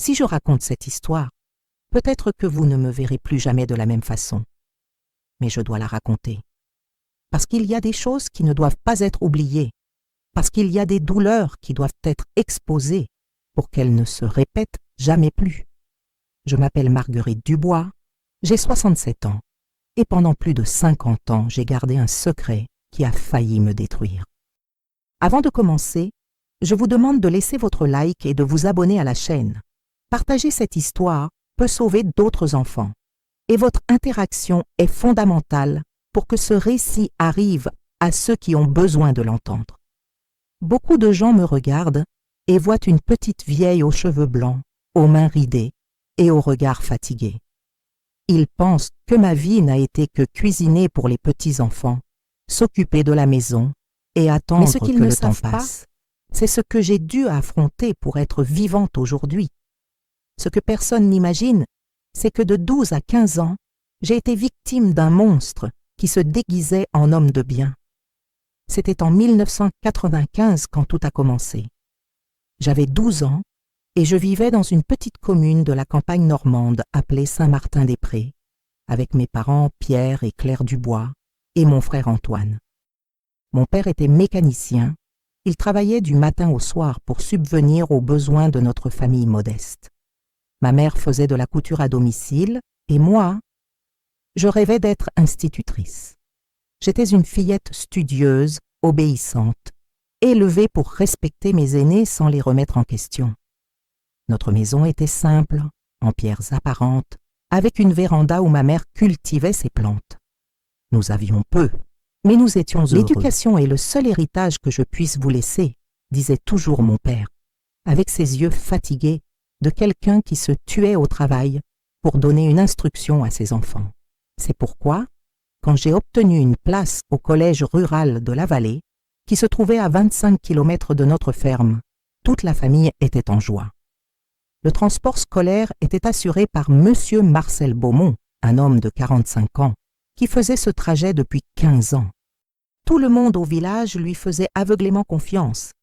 Si je raconte cette histoire, peut-être que vous ne me verrez plus jamais de la même façon. Mais je dois la raconter. Parce qu'il y a des choses qui ne doivent pas être oubliées, parce qu'il y a des douleurs qui doivent être exposées pour qu'elles ne se répètent jamais plus. Je m'appelle Marguerite Dubois, j'ai 67 ans, et pendant plus de 50 ans, j'ai gardé un secret qui a failli me détruire. Avant de commencer, je vous demande de laisser votre like et de vous abonner à la chaîne. Partager cette histoire peut sauver d'autres enfants, et votre interaction est fondamentale pour que ce récit arrive à ceux qui ont besoin de l'entendre. Beaucoup de gens me regardent et voient une petite vieille aux cheveux blancs, aux mains ridées et au regard fatigué. Ils pensent que ma vie n'a été que cuisiner pour les petits-enfants, s'occuper de la maison et attendre que le temps passe. C'est ce que j'ai dû affronter pour être vivante aujourd'hui. Ce que personne n'imagine, c'est que de 12 à 15 ans, j'ai été victime d'un monstre qui se déguisait en homme de bien. C'était en 1995 quand tout a commencé. J'avais 12 ans et je vivais dans une petite commune de la campagne normande appelée Saint-Martin-des-Prés, avec mes parents Pierre et Claire Dubois et mon frère Antoine. Mon père était mécanicien, il travaillait du matin au soir pour subvenir aux besoins de notre famille modeste. Ma mère faisait de la couture à domicile et moi, je rêvais d'être institutrice. J'étais une fillette studieuse, obéissante, élevée pour respecter mes aînés sans les remettre en question. Notre maison était simple, en pierres apparentes, avec une véranda où ma mère cultivait ses plantes. Nous avions peu, mais nous étions heureux. L'éducation est le seul héritage que je puisse vous laisser, disait toujours mon père, avec ses yeux fatigués de quelqu'un qui se tuait au travail pour donner une instruction à ses enfants. C'est pourquoi, quand j'ai obtenu une place au collège rural de la Vallée, qui se trouvait à 25 km de notre ferme, toute la famille était en joie. Le transport scolaire était assuré par Monsieur Marcel Beaumont, un homme de 45 ans, qui faisait ce trajet depuis 15 ans. Tout le monde au village lui faisait aveuglément confiance.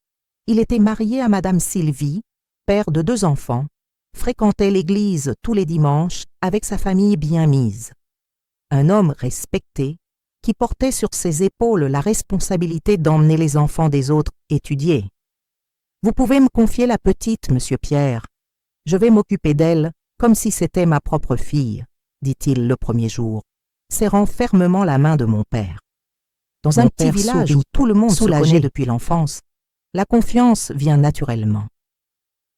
Il était marié à Madame Sylvie, père de 2 enfants, fréquentait l'église tous les dimanches avec sa famille bien mise. Un homme respecté qui portait sur ses épaules la responsabilité d'emmener les enfants des autres étudier. « Vous pouvez me confier la petite, monsieur Pierre. Je vais m'occuper d'elle comme si c'était ma propre fille, dit-il le premier jour, serrant fermement la main de mon père. Dans un petit village où tout le monde se connaît depuis l'enfance, la confiance vient naturellement.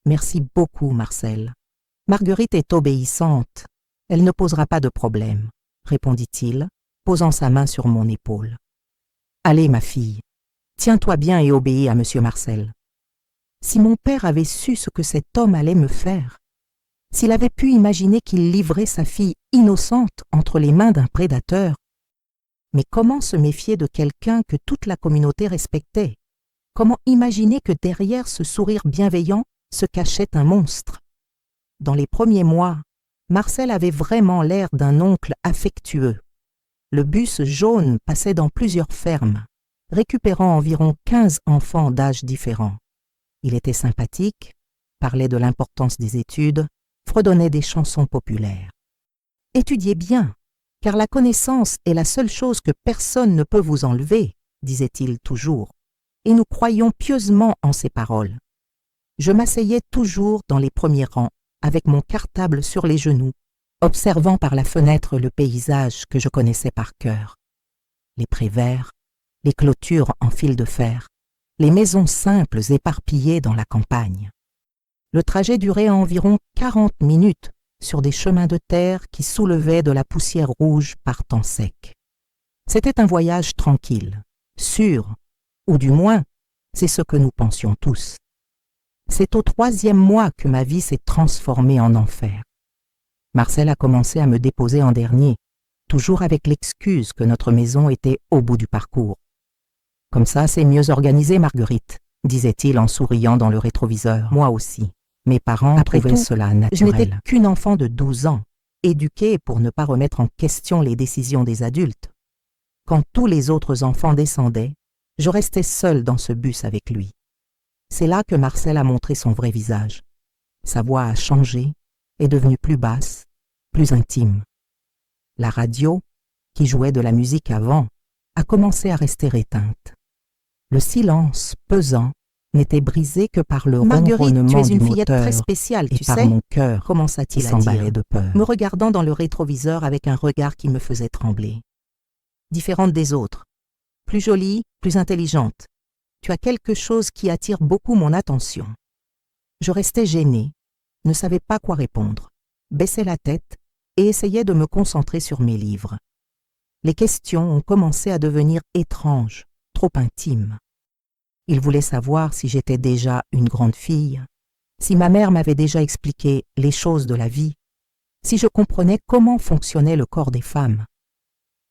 Merci beaucoup, Marcel. Marguerite est obéissante. Elle ne posera pas de problème, répondit-il, posant sa main sur mon épaule. Allez, ma fille, tiens-toi bien et obéis à monsieur Marcel. Si mon père avait su ce que cet homme allait me faire, s'il avait pu imaginer qu'il livrait sa fille innocente entre les mains d'un prédateur, mais comment se méfier de quelqu'un que toute la communauté respectait? Comment imaginer que derrière ce sourire bienveillant se cachait un monstre? Dans les premiers mois, Marcel avait vraiment l'air d'un oncle affectueux. Le bus jaune passait dans plusieurs fermes, récupérant environ 15 enfants d'âges différents. Il était sympathique, parlait de l'importance des études, fredonnait des chansons populaires. Étudiez bien, car la connaissance est la seule chose que personne ne peut vous enlever, disait-il toujours, et nous croyions pieusement en ses paroles. Je m'asseyais toujours dans les premiers rangs, avec mon cartable sur les genoux, observant par la fenêtre le paysage que je connaissais par cœur. Les prés verts, les clôtures en fil de fer, les maisons simples éparpillées dans la campagne. Le trajet durait environ 40 minutes sur des chemins de terre qui soulevaient de la poussière rouge par temps sec. C'était un voyage tranquille, sûr, ou du moins, c'est ce que nous pensions tous. C'est au 3e mois que ma vie s'est transformée en enfer. Marcel a commencé à me déposer en dernier, toujours avec l'excuse que notre maison était au bout du parcours. « Comme ça, c'est mieux organisé, Marguerite », disait-il en souriant dans le rétroviseur. Moi aussi. Mes parents trouvaient cela naturel. Je n'étais qu'une enfant de 12 ans, éduquée pour ne pas remettre en question les décisions des adultes. Quand tous les autres enfants descendaient, je restais seule dans ce bus avec lui. C'est là que Marcel a montré son vrai visage. Sa voix a changé, est devenue plus basse, plus intime. La radio, qui jouait de la musique avant, a commencé à rester éteinte. Le silence pesant n'était brisé que par le ronronnement tu es du une fillette moteur très spéciale, et tu par sais, mon cœur commença-t-il qui à s'emballait dire, de peur, me regardant dans le rétroviseur avec un regard qui me faisait trembler. Différente des autres, plus jolie, plus intelligente, tu as quelque chose qui attire beaucoup mon attention. Je restais gênée, ne savais pas quoi répondre, baissais la tête et essayais de me concentrer sur mes livres. Les questions ont commencé à devenir étranges, trop intimes. Il voulait savoir si j'étais déjà une grande fille, si ma mère m'avait déjà expliqué les choses de la vie, si je comprenais comment fonctionnait le corps des femmes.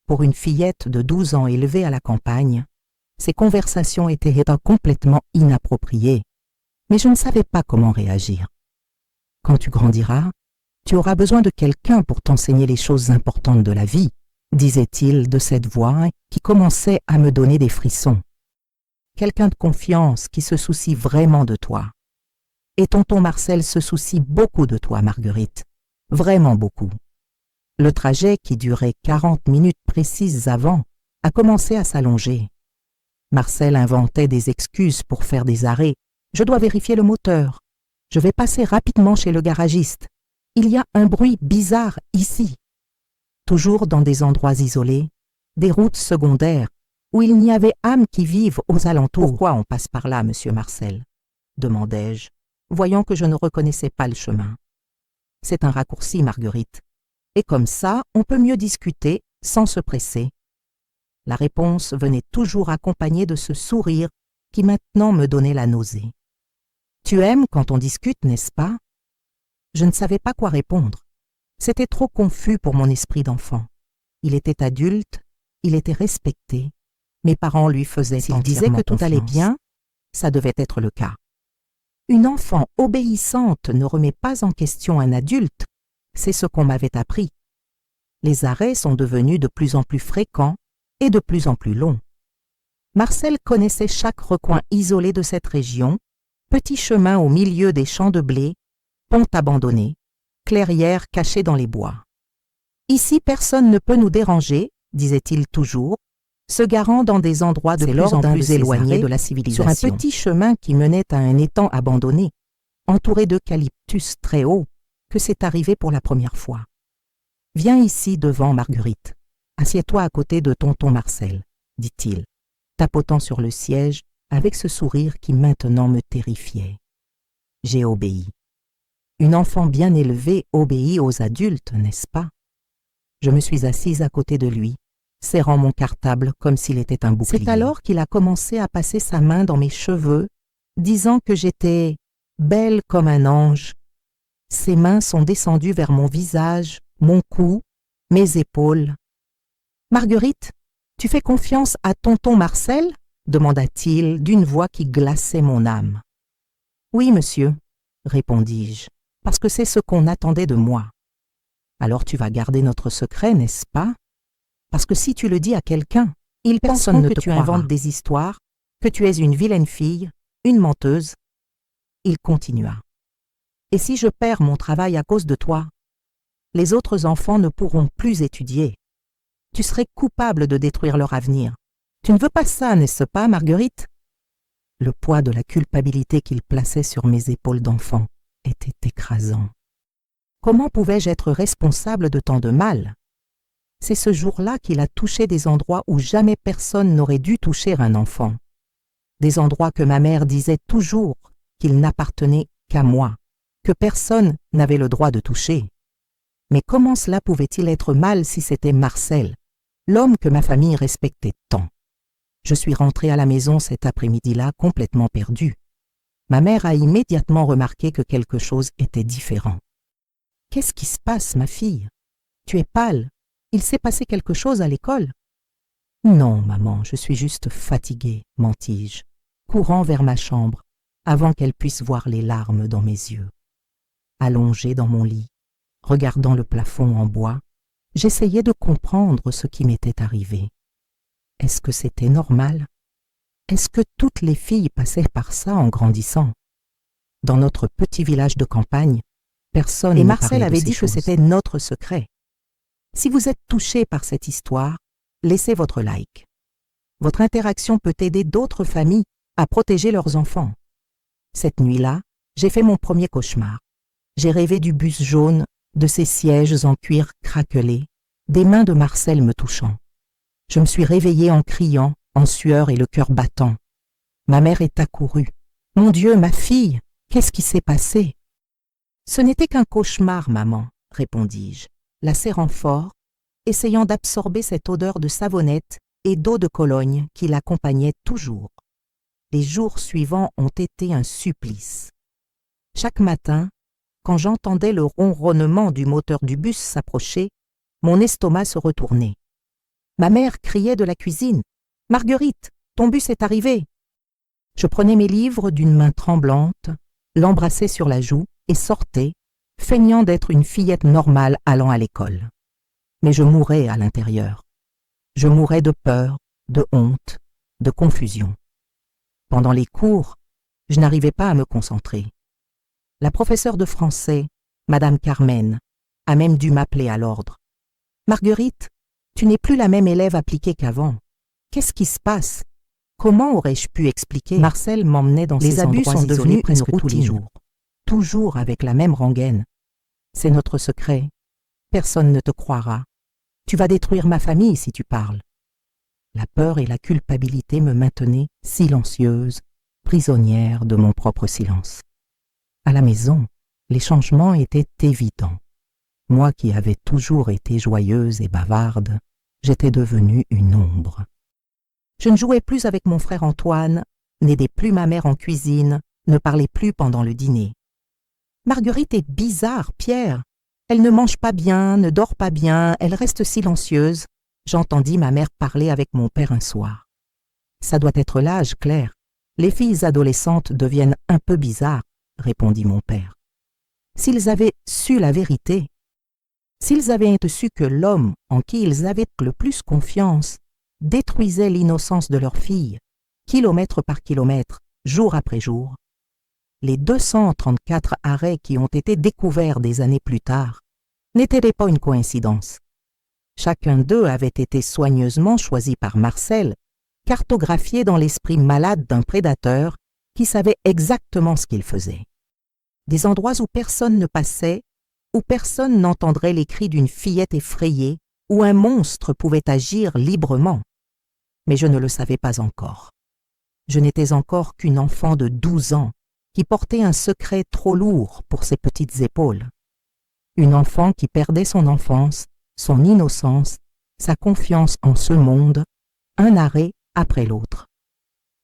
Pour une fillette de 12 ans élevée à la campagne, ces conversations étaient complètement inappropriées, mais je ne savais pas comment réagir. Quand tu grandiras, tu auras besoin de quelqu'un pour t'enseigner les choses importantes de la vie, disait-il de cette voix qui commençait à me donner des frissons. Quelqu'un de confiance qui se soucie vraiment de toi. Et tonton Marcel se soucie beaucoup de toi, Marguerite. Vraiment beaucoup. Le trajet, qui durait 40 minutes précises avant, a commencé à s'allonger. Marcel inventait des excuses pour faire des arrêts. Je dois vérifier le moteur. Je vais passer rapidement chez le garagiste. Il y a un bruit bizarre ici. Toujours dans des endroits isolés, des routes secondaires, où il n'y avait âme qui vive aux alentours. Pourquoi on passe par là, monsieur Marcel? Demandai-je, voyant que je ne reconnaissais pas le chemin. C'est un raccourci, Marguerite. Et comme ça, on peut mieux discuter sans se presser. La réponse venait toujours accompagnée de ce sourire qui maintenant me donnait la nausée. Tu aimes quand on discute, n'est-ce pas? Je ne savais pas quoi répondre. C'était trop confus pour mon esprit d'enfant. Il était adulte, il était respecté. Mes parents lui faisaient entièrement confiance. S'il disait que tout allait bien, ça devait être le cas. Une enfant obéissante ne remet pas en question un adulte, c'est ce qu'on m'avait appris. Les arrêts sont devenus de plus en plus fréquents et de plus en plus longs. Marcel connaissait chaque recoin isolé de cette région, petit chemin au milieu des champs de blé, pont abandonné, clairière cachée dans les bois. Ici, personne ne peut nous déranger, disait-il toujours, se garant dans des endroits de plus en plus éloignés de la civilisation. Sur un petit chemin qui menait à un étang abandonné, entouré d'eucalyptus très hauts, que c'est arrivé pour la première fois. Viens ici devant, Marguerite. Assieds-toi à côté de tonton Marcel, dit-il, tapotant sur le siège avec ce sourire qui maintenant me terrifiait. J'ai obéi. Une enfant bien élevée obéit aux adultes, n'est-ce pas? Je me suis assise à côté de lui, serrant mon cartable comme s'il était un bouclier. C'est alors qu'il a commencé à passer sa main dans mes cheveux, disant que j'étais belle comme un ange. Ses mains sont descendues vers mon visage, mon cou, mes épaules. « Marguerite, tu fais confiance à tonton Marcel ?» demanda-t-il d'une voix qui glaçait mon âme. « Oui, monsieur, » répondis-je, « parce que c'est ce qu'on attendait de moi. »« Alors tu vas garder notre secret, n'est-ce pas? Parce que si tu le dis à quelqu'un, il personne ne te croira. Tu inventes des histoires, que tu es une vilaine fille, une menteuse. » Il continua. « Et si je perds mon travail à cause de toi, les autres enfants ne pourront plus étudier. Tu serais coupable de détruire leur avenir. Tu ne veux pas ça, n'est-ce pas, Marguerite? » Le poids de la culpabilité qu'il plaçait sur mes épaules d'enfant était écrasant. Comment pouvais-je être responsable de tant de mal? C'est ce jour-là qu'il a touché des endroits où jamais personne n'aurait dû toucher un enfant. Des endroits que ma mère disait toujours qu'ils n'appartenaient qu'à moi, que personne n'avait le droit de toucher. Mais comment cela pouvait-il être mal si c'était Marcel, l'homme que ma famille respectait tant? Je suis rentrée à la maison cet après-midi-là complètement perdue. Ma mère a immédiatement remarqué que quelque chose était différent. « Qu'est-ce qui se passe, ma fille? Tu es pâle. Il s'est passé quelque chose à l'école? »« Non, maman, je suis juste fatiguée, mentis-je, courant vers ma chambre, avant qu'elle puisse voir les larmes dans mes yeux. Allongée dans mon lit, regardant le plafond en bois, j'essayais de comprendre ce qui m'était arrivé. Est-ce que c'était normal? Est-ce que toutes les filles passaient par ça en grandissant? Dans notre petit village de campagne, personne ne Et Marcel parlait de avait ces dit que choses. c'était notre secret. Si vous êtes touché par cette histoire, laissez votre like. Votre interaction peut aider d'autres familles à protéger leurs enfants. Cette nuit-là, j'ai fait mon premier cauchemar. J'ai rêvé du bus jaune, de ses sièges en cuir craquelé, des mains de Marcel me touchant. Je me suis réveillée en criant, en sueur et le cœur battant. Ma mère est accourue. « Mon Dieu, ma fille, qu'est-ce qui s'est passé ?»« Ce n'était qu'un cauchemar, maman, » répondis-je, la serrant fort, essayant d'absorber cette odeur de savonnette et d'eau de Cologne qui l'accompagnait toujours. Les jours suivants ont été un supplice. Chaque matin, quand j'entendais le ronronnement du moteur du bus s'approcher, mon estomac se retournait. Ma mère criait de la cuisine « Marguerite, ton bus est arrivé !» Je prenais mes livres d'une main tremblante, l'embrassais sur la joue et sortais, feignant d'être une fillette normale allant à l'école. Mais je mourais à l'intérieur. Je mourais de peur, de honte, de confusion. Pendant les cours, je n'arrivais pas à me concentrer. La professeure de français, Madame Carmen, a même dû m'appeler à l'ordre. « Marguerite, tu n'es plus la même élève appliquée qu'avant. Qu'est-ce qui se passe? Comment aurais-je pu expliquer ?» Marcel m'emmenait dans ces endroits isolés presque tous les jours. Les abus sont devenus presque tous les jours, toujours avec la même rengaine. « C'est notre secret. Personne ne te croira. Tu vas détruire ma famille si tu parles. » La peur et la culpabilité me maintenaient silencieuse, prisonnière de mon propre silence. À la maison, les changements étaient évidents. Moi qui avais toujours été joyeuse et bavarde, j'étais devenue une ombre. Je ne jouais plus avec mon frère Antoine, n'aidais plus ma mère en cuisine, ne parlais plus pendant le dîner. « Marguerite est bizarre, Pierre. Elle ne mange pas bien, ne dort pas bien, elle reste silencieuse. » J'entendis ma mère parler avec mon père un soir. « Ça doit être l'âge, Claire. Les filles adolescentes deviennent un peu bizarres, » répondit mon père. S'ils avaient su la vérité, s'ils avaient su que l'homme en qui ils avaient le plus confiance détruisait l'innocence de leur fille, kilomètre par kilomètre, jour après jour, les 234 arrêts qui ont été découverts des années plus tard n'étaient pas une coïncidence. Chacun d'eux avait été soigneusement choisi par Marcel, cartographié dans l'esprit malade d'un prédateur qui savait exactement ce qu'il faisait. Des endroits où personne ne passait, où personne n'entendrait les cris d'une fillette effrayée, où un monstre pouvait agir librement. Mais je ne le savais pas encore. Je n'étais encore qu'une enfant de 12 ans qui portait un secret trop lourd pour ses petites épaules. Une enfant qui perdait son enfance, son innocence, sa confiance en ce monde, un arrêt après l'autre.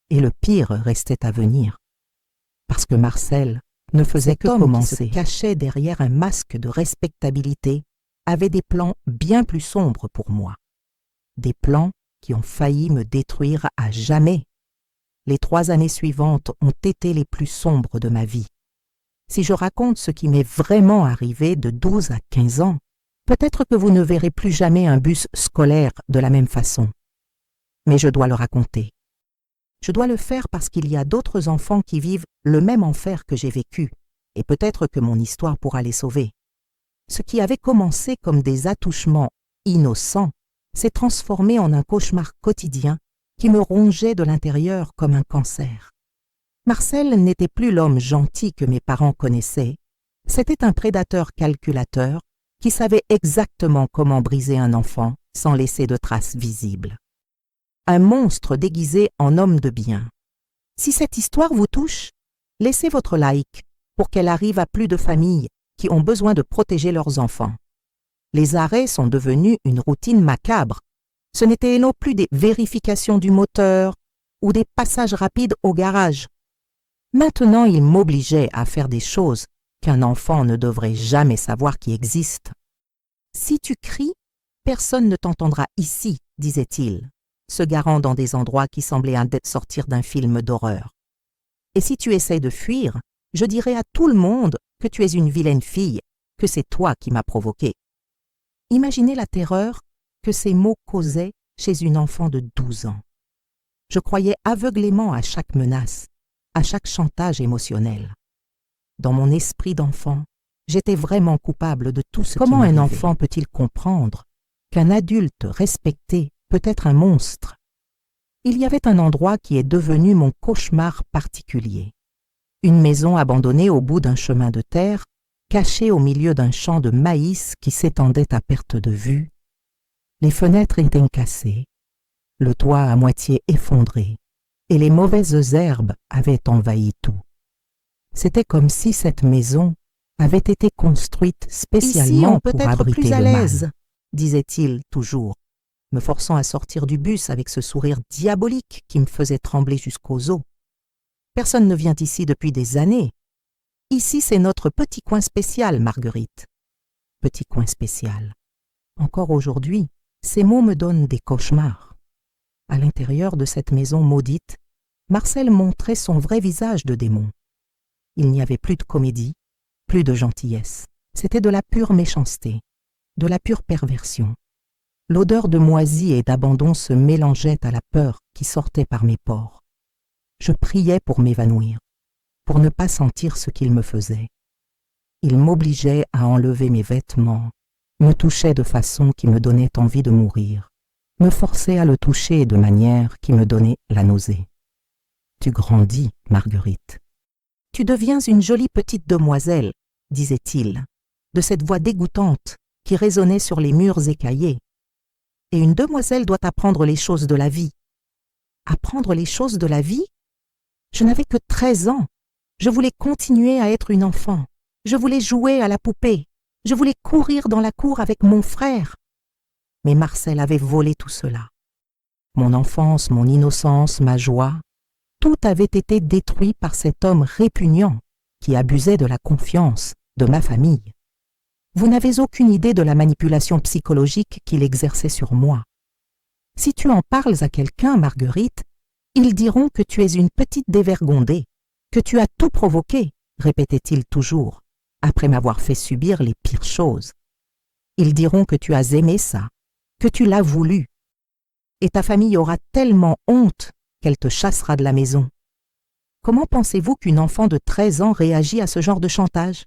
Et le pire restait à venir. Parce que Marcel ne faisait que commencer, qui se cachait derrière un masque de respectabilité, avait des plans bien plus sombres pour moi. Des plans qui ont failli me détruire à jamais. Les 3 années suivantes ont été les plus sombres de ma vie. Si je raconte ce qui m'est vraiment arrivé de 12 à 15 ans, peut-être que vous ne verrez plus jamais un bus scolaire de la même façon. Mais je dois le raconter. Je dois le faire parce qu'il y a d'autres enfants qui vivent le même enfer que j'ai vécu, et peut-être que mon histoire pourra les sauver. Ce qui avait commencé comme des attouchements innocents s'est transformé en un cauchemar quotidien qui me rongeait de l'intérieur comme un cancer. Marcel n'était plus l'homme gentil que mes parents connaissaient, c'était un prédateur calculateur qui savait exactement comment briser un enfant sans laisser de traces visibles. Un monstre déguisé en homme de bien. Si cette histoire vous touche, laissez votre like pour qu'elle arrive à plus de familles qui ont besoin de protéger leurs enfants. Les arrêts sont devenus une routine macabre. Ce n'étaient non plus des vérifications du moteur ou des passages rapides au garage. Maintenant, ils m'obligeaient à faire des choses qu'un enfant ne devrait jamais savoir qui existent. « Si tu cries, personne ne t'entendra ici, » disait-il, se garant dans des endroits qui semblaient sortir d'un film d'horreur. « Et si tu essaies de fuir, je dirai à tout le monde que tu es une vilaine fille, que c'est toi qui m'as provoqué. » Imaginez la terreur que ces mots causaient chez une enfant de 12 ans. Je croyais aveuglément à chaque menace, à chaque chantage émotionnel. Dans mon esprit d'enfant, j'étais vraiment coupable de tout ce qui m'arrivait. Comment un enfant peut-il comprendre qu'un adulte respecté peut être un monstre? Il y avait un endroit qui est devenu mon cauchemar particulier. Une maison abandonnée au bout d'un chemin de terre, cachée au milieu d'un champ de maïs qui s'étendait à perte de vue. Les fenêtres étaient cassées, le toit à moitié effondré, et les mauvaises herbes avaient envahi tout. C'était comme si cette maison avait été construite spécialement pour abriter le mal, disait-il toujours, me forçant à sortir du bus avec ce sourire diabolique qui me faisait trembler jusqu'aux os. Personne ne vient ici depuis des années. Ici, c'est notre petit coin spécial, Marguerite. Petit coin spécial. Encore aujourd'hui, ces mots me donnent des cauchemars. À l'intérieur de cette maison maudite, Marcel montrait son vrai visage de démon. Il n'y avait plus de comédie, plus de gentillesse. C'était de la pure méchanceté, de la pure perversion. L'odeur de moisi et d'abandon se mélangeait à la peur qui sortait par mes pores. Je priais pour m'évanouir, pour ne pas sentir ce qu'il me faisait. Il m'obligeait à enlever mes vêtements, me touchait de façon qui me donnait envie de mourir, me forçait à le toucher de manière qui me donnait la nausée. Tu grandis, Marguerite. Tu deviens une jolie petite demoiselle, disait-il, de cette voix dégoûtante qui résonnait sur les murs écaillés. Et une demoiselle doit apprendre les choses de la vie. Apprendre les choses de la vie? Je n'avais que 13 ans. Je voulais continuer à être une enfant. Je voulais jouer à la poupée. Je voulais courir dans la cour avec mon frère. Mais Marcel avait volé tout cela. Mon enfance, mon innocence, ma joie, tout avait été détruit par cet homme répugnant qui abusait de la confiance de ma famille. Vous n'avez aucune idée de la manipulation psychologique qu'il exerçait sur moi. Si tu en parles à quelqu'un, Marguerite, ils diront que tu es une petite dévergondée, que tu as tout provoqué, répétait-il toujours, après m'avoir fait subir les pires choses. Ils diront que tu as aimé ça, que tu l'as voulu. Et ta famille aura tellement honte qu'elle te chassera de la maison. Comment pensez-vous qu'une enfant de 13 ans réagit à ce genre de chantage?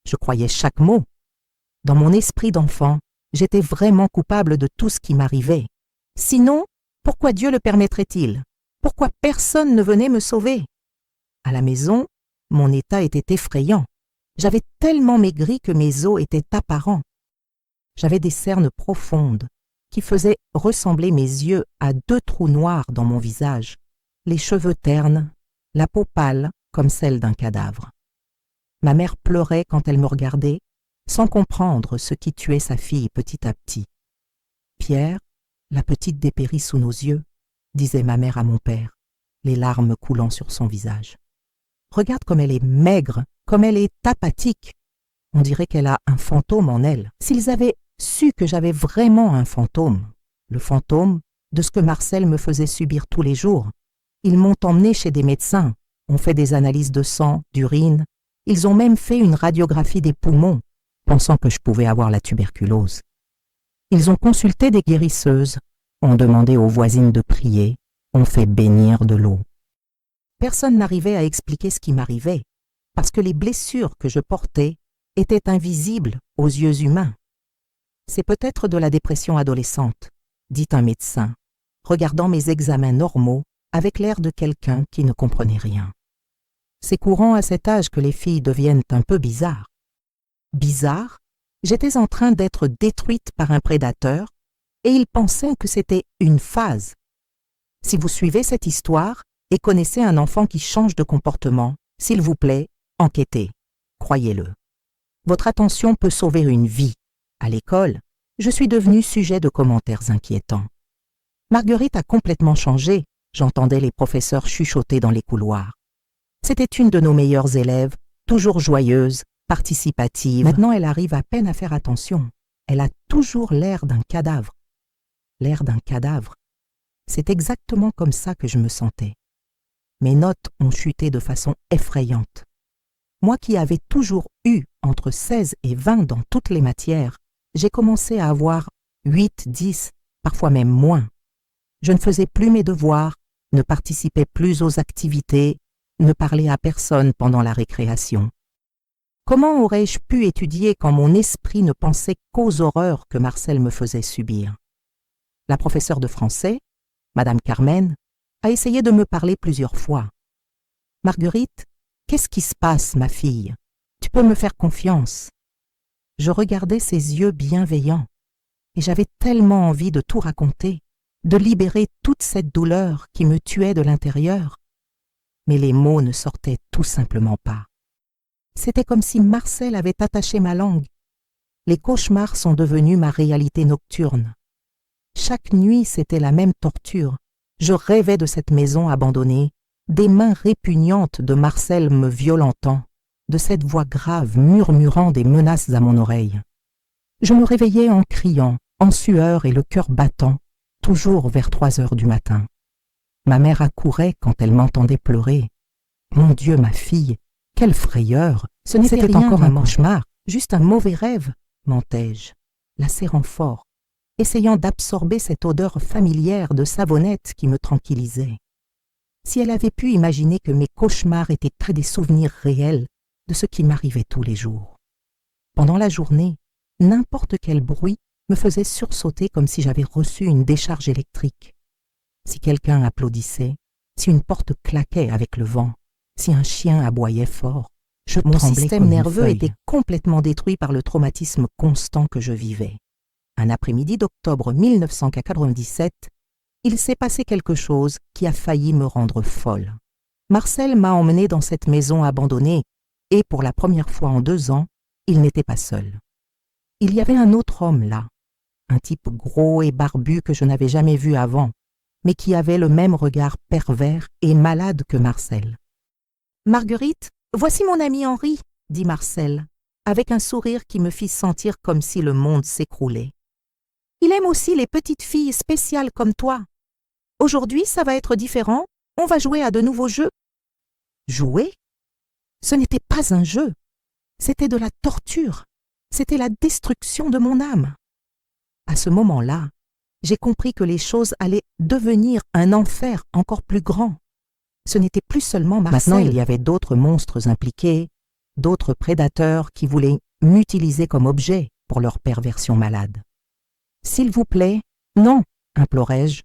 Je croyais chaque mot. Dans mon esprit d'enfant, j'étais vraiment coupable de tout ce qui m'arrivait. Sinon, pourquoi Dieu le permettrait-il? Pourquoi personne ne venait me sauver? À la maison, mon état était effrayant. J'avais tellement maigri que mes os étaient apparents. J'avais des cernes profondes qui faisaient ressembler mes yeux à 2 trous noirs dans mon visage, les cheveux ternes, la peau pâle comme celle d'un cadavre. Ma mère pleurait quand elle me regardait, sans comprendre ce qui tuait sa fille petit à petit. « Pierre, la petite dépérit sous nos yeux », disait ma mère à mon père, les larmes coulant sur son visage. « Regarde comme elle est maigre, comme elle est apathique. On dirait qu'elle a un fantôme en elle. S'ils avaient su que j'avais vraiment un fantôme, le fantôme de ce que Marcel me faisait subir tous les jours, ils m'ont emmené chez des médecins, ont fait des analyses de sang, d'urine, ils ont même fait une radiographie des poumons, pensant que je pouvais avoir la tuberculose. Ils ont consulté des guérisseuses, ont demandé aux voisines de prier, ont fait bénir de l'eau. Personne n'arrivait à expliquer ce qui m'arrivait, parce que les blessures que je portais étaient invisibles aux yeux humains. C'est peut-être de la dépression adolescente, dit un médecin, regardant mes examens normaux avec l'air de quelqu'un qui ne comprenait rien. C'est courant à cet âge que les filles deviennent un peu bizarres. Bizarre, j'étais en train d'être détruite par un prédateur et ils pensaient que c'était une phase. Si vous suivez cette histoire et connaissez un enfant qui change de comportement, s'il vous plaît, enquêtez, croyez-le. Votre attention peut sauver une vie. À l'école, je suis devenue sujet de commentaires inquiétants. Marguerite a complètement changé, j'entendais les professeurs chuchoter dans les couloirs. C'était une de nos meilleures élèves, toujours joyeuse, participative. Maintenant, elle arrive à peine à faire attention. Elle a toujours l'air d'un cadavre. L'air d'un cadavre. C'est exactement comme ça que je me sentais. Mes notes ont chuté de façon effrayante. Moi qui avais toujours eu entre 16 et 20 dans toutes les matières, j'ai commencé à avoir 8, 10, parfois même moins. Je ne faisais plus mes devoirs, ne participais plus aux activités, ne parlais à personne pendant la récréation. Comment aurais-je pu étudier quand mon esprit ne pensait qu'aux horreurs que Marcel me faisait subir? La professeure de français, Madame Carmen, a essayé de me parler plusieurs fois. « Marguerite, qu'est-ce qui se passe, ma fille? Tu peux me faire confiance. » Je regardais ses yeux bienveillants et j'avais tellement envie de tout raconter, de libérer toute cette douleur qui me tuait de l'intérieur. Mais les mots ne sortaient tout simplement pas. C'était comme si Marcel avait attaché ma langue. Les cauchemars sont devenus ma réalité nocturne. Chaque nuit, c'était la même torture. Je rêvais de cette maison abandonnée, des mains répugnantes de Marcel me violentant, de cette voix grave murmurant des menaces à mon oreille. Je me réveillais en criant, en sueur et le cœur battant, toujours vers 3 heures du matin. Ma mère accourait quand elle m'entendait pleurer. « Mon Dieu, ma fille, quelle frayeur! Ce n'était encore un cauchemar, juste un mauvais rêve, » mentais-je, la serrant fort, essayant d'absorber cette odeur familière de savonnette qui me tranquillisait. Si elle avait pu imaginer que mes cauchemars étaient près des souvenirs réels de ce qui m'arrivait tous les jours. Pendant la journée, n'importe quel bruit me faisait sursauter comme si j'avais reçu une décharge électrique. Si quelqu'un applaudissait, si une porte claquait avec le vent, si un chien aboyait fort, mon système nerveux était complètement détruit par le traumatisme constant que je vivais. Un après-midi d'octobre 1997, il s'est passé quelque chose qui a failli me rendre folle. Marcel m'a emmenée dans cette maison abandonnée et pour la première fois en 2 ans, il n'était pas seul. Il y avait un autre homme là, un type gros et barbu que je n'avais jamais vu avant, mais qui avait le même regard pervers et malade que Marcel. « Marguerite, voici mon ami Henri, » dit Marcel, avec un sourire qui me fit sentir comme si le monde s'écroulait. « Il aime aussi les petites filles spéciales comme toi. Aujourd'hui, ça va être différent, on va jouer à de nouveaux jeux. » Jouer? Ce n'était pas un jeu, c'était de la torture, c'était la destruction de mon âme. À ce moment-là, j'ai compris que les choses allaient devenir un enfer encore plus grand. Ce n'était plus seulement Marcel. Maintenant, il y avait d'autres monstres impliqués, d'autres prédateurs qui voulaient m'utiliser comme objet pour leur perversion malade. « S'il vous plaît, non !» implorai-je,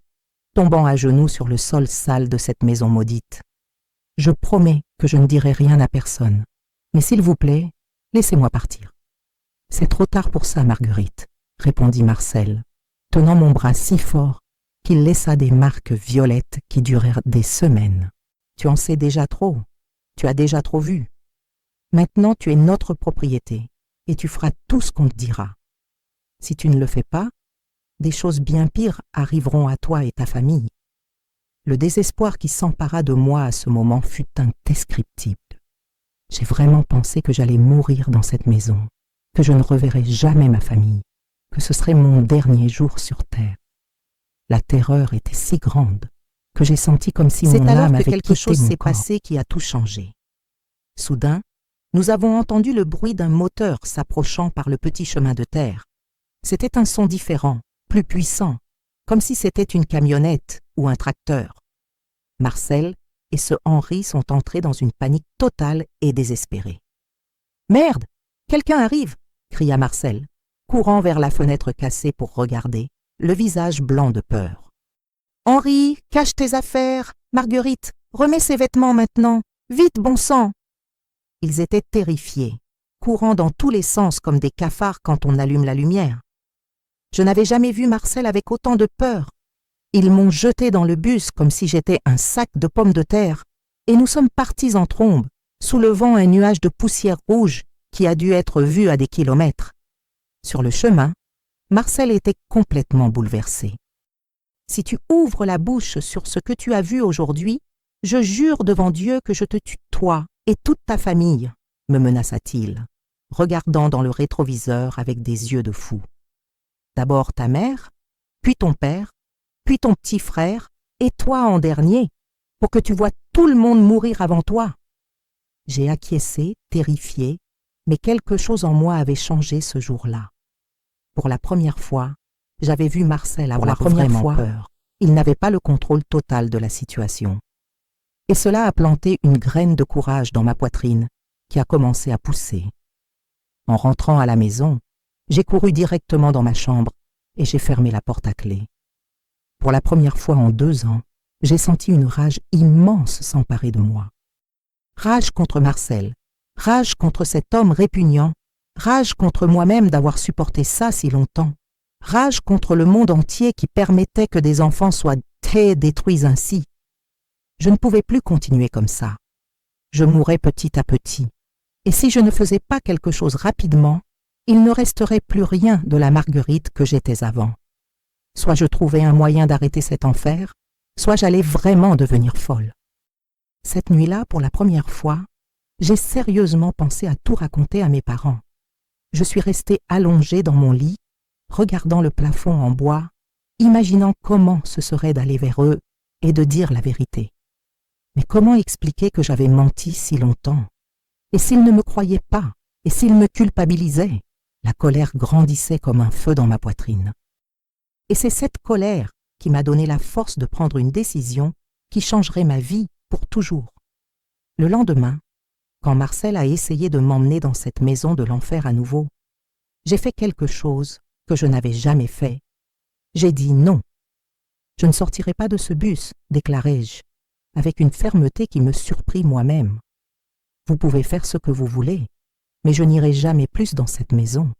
tombant à genoux sur le sol sale de cette maison maudite. « Je promets que je ne dirai rien à personne, mais s'il vous plaît, laissez-moi partir. »« C'est trop tard pour ça, Marguerite, » répondit Marcel, tenant mon bras si fort qu'il laissa des marques violettes qui durèrent des semaines. « Tu en sais déjà trop, tu as déjà trop vu. Maintenant, tu es notre propriété et tu feras tout ce qu'on te dira. Si tu ne le fais pas, des choses bien pires arriveront à toi et ta famille. » Le désespoir qui s'empara de moi à ce moment fut indescriptible. J'ai vraiment pensé que j'allais mourir dans cette maison, que je ne reverrais jamais ma famille, que ce serait mon dernier jour sur terre. La terreur était si grande que j'ai senti comme si mon âme avait quitté mon corps. C'est alors que quelque chose s'est passé qui a tout changé. Soudain, nous avons entendu le bruit d'un moteur s'approchant par le petit chemin de terre. C'était un son différent, plus puissant, comme si c'était une camionnette ou un tracteur. Marcel et ce Henri sont entrés dans une panique totale et désespérée. « Merde, quelqu'un arrive !» cria Marcel, courant vers la fenêtre cassée pour regarder, le visage blanc de peur. « Henri, cache tes affaires. Marguerite, remets ses vêtements maintenant. Vite, bon sang !» Ils étaient terrifiés, courant dans tous les sens comme des cafards quand on allume la lumière. Je n'avais jamais vu Marcel avec autant de peur. Ils m'ont jeté dans le bus comme si j'étais un sac de pommes de terre, et nous sommes partis en trombe, soulevant un nuage de poussière rouge qui a dû être vu à des kilomètres. Sur le chemin, Marcel était complètement bouleversé. « Si tu ouvres la bouche sur ce que tu as vu aujourd'hui, je jure devant Dieu que je te tue toi et toute ta famille, » me menaça-t-il, regardant dans le rétroviseur avec des yeux de fou. « D'abord ta mère, puis ton père, puis ton petit frère, et toi en dernier, pour que tu vois tout le monde mourir avant toi. » J'ai acquiescé, terrifié, mais quelque chose en moi avait changé ce jour-là. Pour la première fois, j'avais vu Marcel avoir vraiment peur. Il n'avait pas le contrôle total de la situation. Et cela a planté une graine de courage dans ma poitrine qui a commencé à pousser, En rentrant à la maison, j'ai couru directement dans ma chambre et j'ai fermé la porte à clé. Pour la première fois en 2 ans, j'ai senti une rage immense s'emparer de moi. Rage contre Marcel, rage contre cet homme répugnant, rage contre moi-même d'avoir supporté ça si longtemps, rage contre le monde entier qui permettait que des enfants soient détruits ainsi. Je ne pouvais plus continuer comme ça. Je mourais petit à petit. Et si je ne faisais pas quelque chose rapidement, il ne resterait plus rien de la Marguerite que j'étais avant. Soit je trouvais un moyen d'arrêter cet enfer, soit j'allais vraiment devenir folle. Cette nuit-là, pour la première fois, j'ai sérieusement pensé à tout raconter à mes parents. Je suis restée allongée dans mon lit, regardant le plafond en bois, imaginant comment ce serait d'aller vers eux et de dire la vérité. Mais comment expliquer que j'avais menti si longtemps? Et s'ils ne me croyaient pas, et s'ils me culpabilisaient, la colère grandissait comme un feu dans ma poitrine. Et c'est cette colère qui m'a donné la force de prendre une décision qui changerait ma vie pour toujours. Le lendemain, quand Marcel a essayé de m'emmener dans cette maison de l'enfer à nouveau, j'ai fait quelque chose que je n'avais jamais fait. J'ai dit non. Je ne sortirai pas de ce bus, déclarai-je, avec une fermeté qui me surprit moi-même. Vous pouvez faire ce que vous voulez, mais je n'irai jamais plus dans cette maison.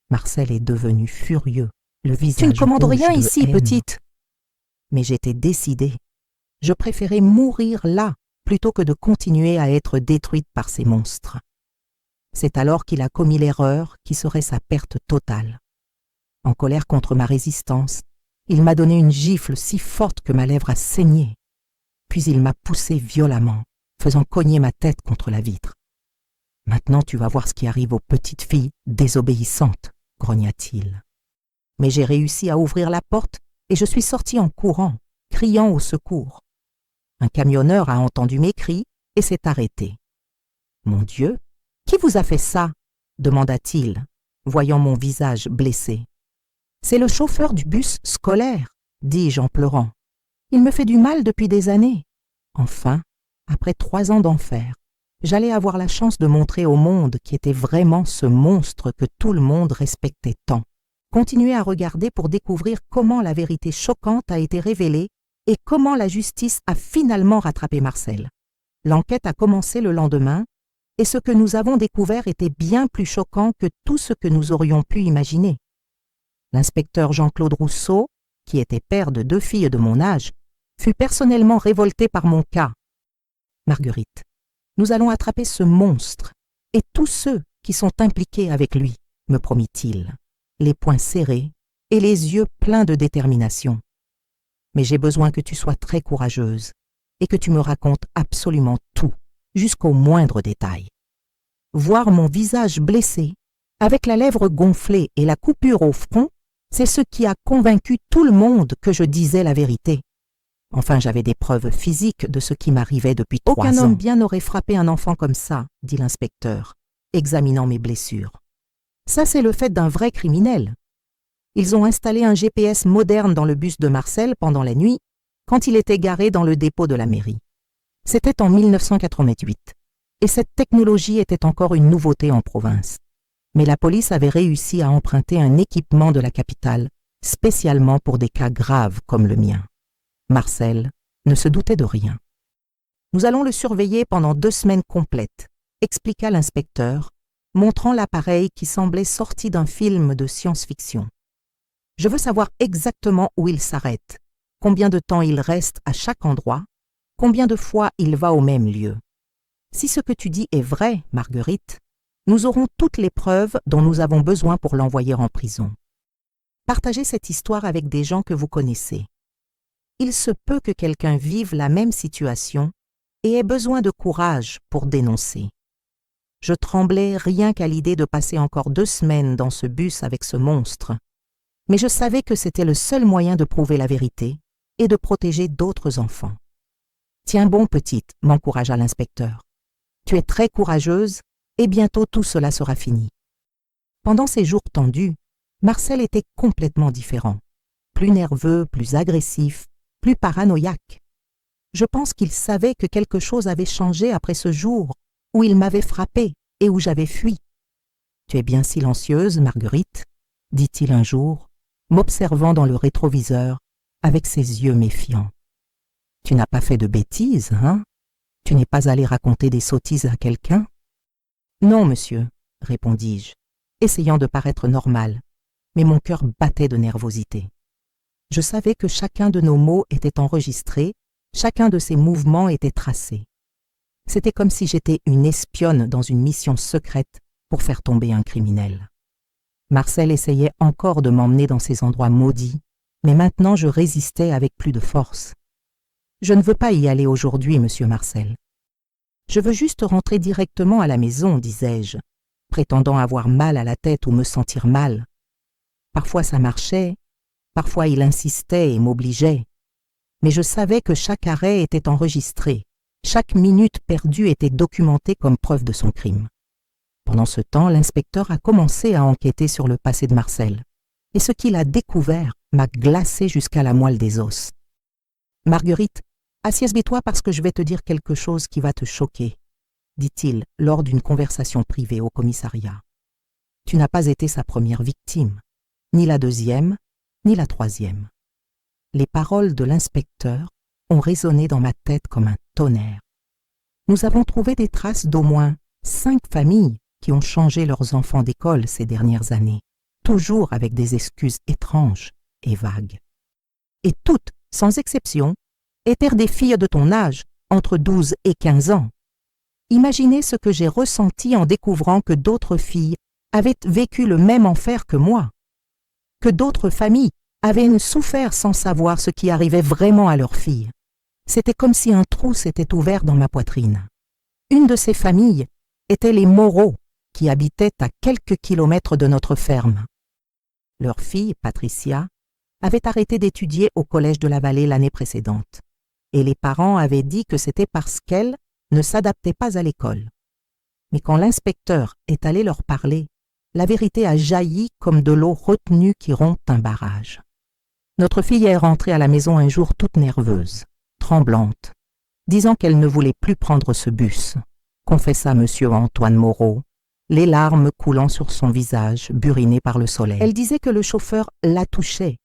Marcel est devenu furieux, le visage Tu ne commandes rouge rien de ici, haine. petite. Mais j'étais décidée. Je préférais mourir là plutôt que de continuer à être détruite par ces monstres. C'est alors qu'il a commis l'erreur qui serait sa perte totale. En colère contre ma résistance, il m'a donné une gifle si forte que ma lèvre a saigné. Puis il m'a poussée violemment, faisant cogner ma tête contre la vitre. « Maintenant tu vas voir ce qui arrive aux petites filles désobéissantes », grogna-t-il. Mais j'ai réussi à ouvrir la porte et je suis sortie en courant, criant au secours. Un camionneur a entendu mes cris et s'est arrêté. « Mon Dieu, qui vous a fait ça ?» demanda-t-il, voyant mon visage blessé. « C'est le chauffeur du bus scolaire, » dis-je en pleurant. « Il me fait du mal depuis des années. » Enfin, après 3 ans d'enfer, j'allais avoir la chance de montrer au monde qui était vraiment ce monstre que tout le monde respectait tant. Continuer à regarder pour découvrir comment la vérité choquante a été révélée et comment la justice a finalement rattrapé Marcel. L'enquête a commencé le lendemain et ce que nous avons découvert était bien plus choquant que tout ce que nous aurions pu imaginer. L'inspecteur Jean-Claude Rousseau, qui était père de 2 filles de mon âge, fut personnellement révolté par mon cas. « Marguerite, nous allons attraper ce monstre et tous ceux qui sont impliqués avec lui, » me promit-il, les poings serrés et les yeux pleins de détermination. « Mais j'ai besoin que tu sois très courageuse et que tu me racontes absolument tout, jusqu'au moindre détail. » Voir mon visage blessé, avec la lèvre gonflée et la coupure au front, c'est ce qui a convaincu tout le monde que je disais la vérité. Enfin, j'avais des preuves physiques de ce qui m'arrivait depuis 3 ans. « Aucun homme bien n'aurait frappé un enfant comme ça, » dit l'inspecteur, examinant mes blessures. « Ça, c'est le fait d'un vrai criminel. Ils ont installé un GPS moderne dans le bus de Marcel pendant la nuit, quand il était garé dans le dépôt de la mairie. C'était en 1988, et cette technologie était encore une nouveauté en province. Mais la police avait réussi à emprunter un équipement de la capitale, spécialement pour des cas graves comme le mien. Marcel ne se doutait de rien. « Nous allons le surveiller pendant 2 semaines complètes », expliqua l'inspecteur, montrant l'appareil qui semblait sorti d'un film de science-fiction. « Je veux savoir exactement où il s'arrête, combien de temps il reste à chaque endroit, combien de fois il va au même lieu. Si ce que tu dis est vrai, Marguerite, nous aurons toutes les preuves dont nous avons besoin pour l'envoyer en prison. Partagez cette histoire avec des gens que vous connaissez. Il se peut que quelqu'un vive la même situation et ait besoin de courage pour dénoncer. Je tremblais rien qu'à l'idée de passer encore 2 semaines dans ce bus avec ce monstre, mais je savais que c'était le seul moyen de prouver la vérité et de protéger d'autres enfants. « Tiens bon, petite », m'encouragea l'inspecteur. « Tu es très courageuse et bientôt tout cela sera fini. » Pendant ces jours tendus, Marcel était complètement différent, plus nerveux, plus agressif, plus paranoïaque. Je pense qu'il savait que quelque chose avait changé après ce jour où il m'avait frappé et où j'avais fui. Tu es bien silencieuse, Marguerite, dit-il un jour, m'observant dans le rétroviseur avec ses yeux méfiants. Tu n'as pas fait de bêtises, hein? Tu n'es pas allé raconter des sottises à quelqu'un? Non, monsieur, répondis-je, essayant de paraître normal, mais mon cœur battait de nervosité. Je savais que chacun de nos mots était enregistré, chacun de ses mouvements était tracé. C'était comme si j'étais une espionne dans une mission secrète pour faire tomber un criminel. Marcel essayait encore de m'emmener dans ces endroits maudits, mais maintenant je résistais avec plus de force. Je ne veux pas y aller aujourd'hui, monsieur Marcel. Je veux juste rentrer directement à la maison, disais-je, prétendant avoir mal à la tête ou me sentir mal. Parfois ça marchait, parfois il insistait et m'obligeait, mais je savais que chaque arrêt était enregistré, chaque minute perdue était documentée comme preuve de son crime. Pendant ce temps, l'inspecteur a commencé à enquêter sur le passé de Marcel, et ce qu'il a découvert m'a glacé jusqu'à la moelle des os. Marguerite, assieds-toi parce que je vais te dire quelque chose qui va te choquer, dit-il lors d'une conversation privée au commissariat. Tu n'as pas été sa première victime, ni la deuxième, ni la troisième. Les paroles de l'inspecteur ont résonné dans ma tête comme un tonnerre. Nous avons trouvé des traces d'au moins 5 familles qui ont changé leurs enfants d'école ces dernières années, toujours avec des excuses étranges et vagues. Et toutes, sans exception, étaient des filles de ton âge, entre 12 et 15 ans. Imaginez ce que j'ai ressenti en découvrant que d'autres filles avaient vécu le même enfer que moi, que d'autres familles avaient souffert sans savoir ce qui arrivait vraiment à leurs filles. C'était comme si un trou s'était ouvert dans ma poitrine. Une de ces familles était les Moreau, qui habitaient à quelques kilomètres de notre ferme. Leur fille, Patricia, avait arrêté d'étudier au collège de la Vallée l'année précédente, et les parents avaient dit que c'était parce qu'elle ne s'adaptait pas à l'école. Mais quand l'inspecteur est allé leur parler, la vérité a jailli comme de l'eau retenue qui rompt un barrage. Notre fille est rentrée à la maison un jour toute nerveuse, tremblante, disant qu'elle ne voulait plus prendre ce bus, confessa M. Antoine Moreau, les larmes coulant sur son visage, buriné par le soleil. Elle disait que le chauffeur la touchait,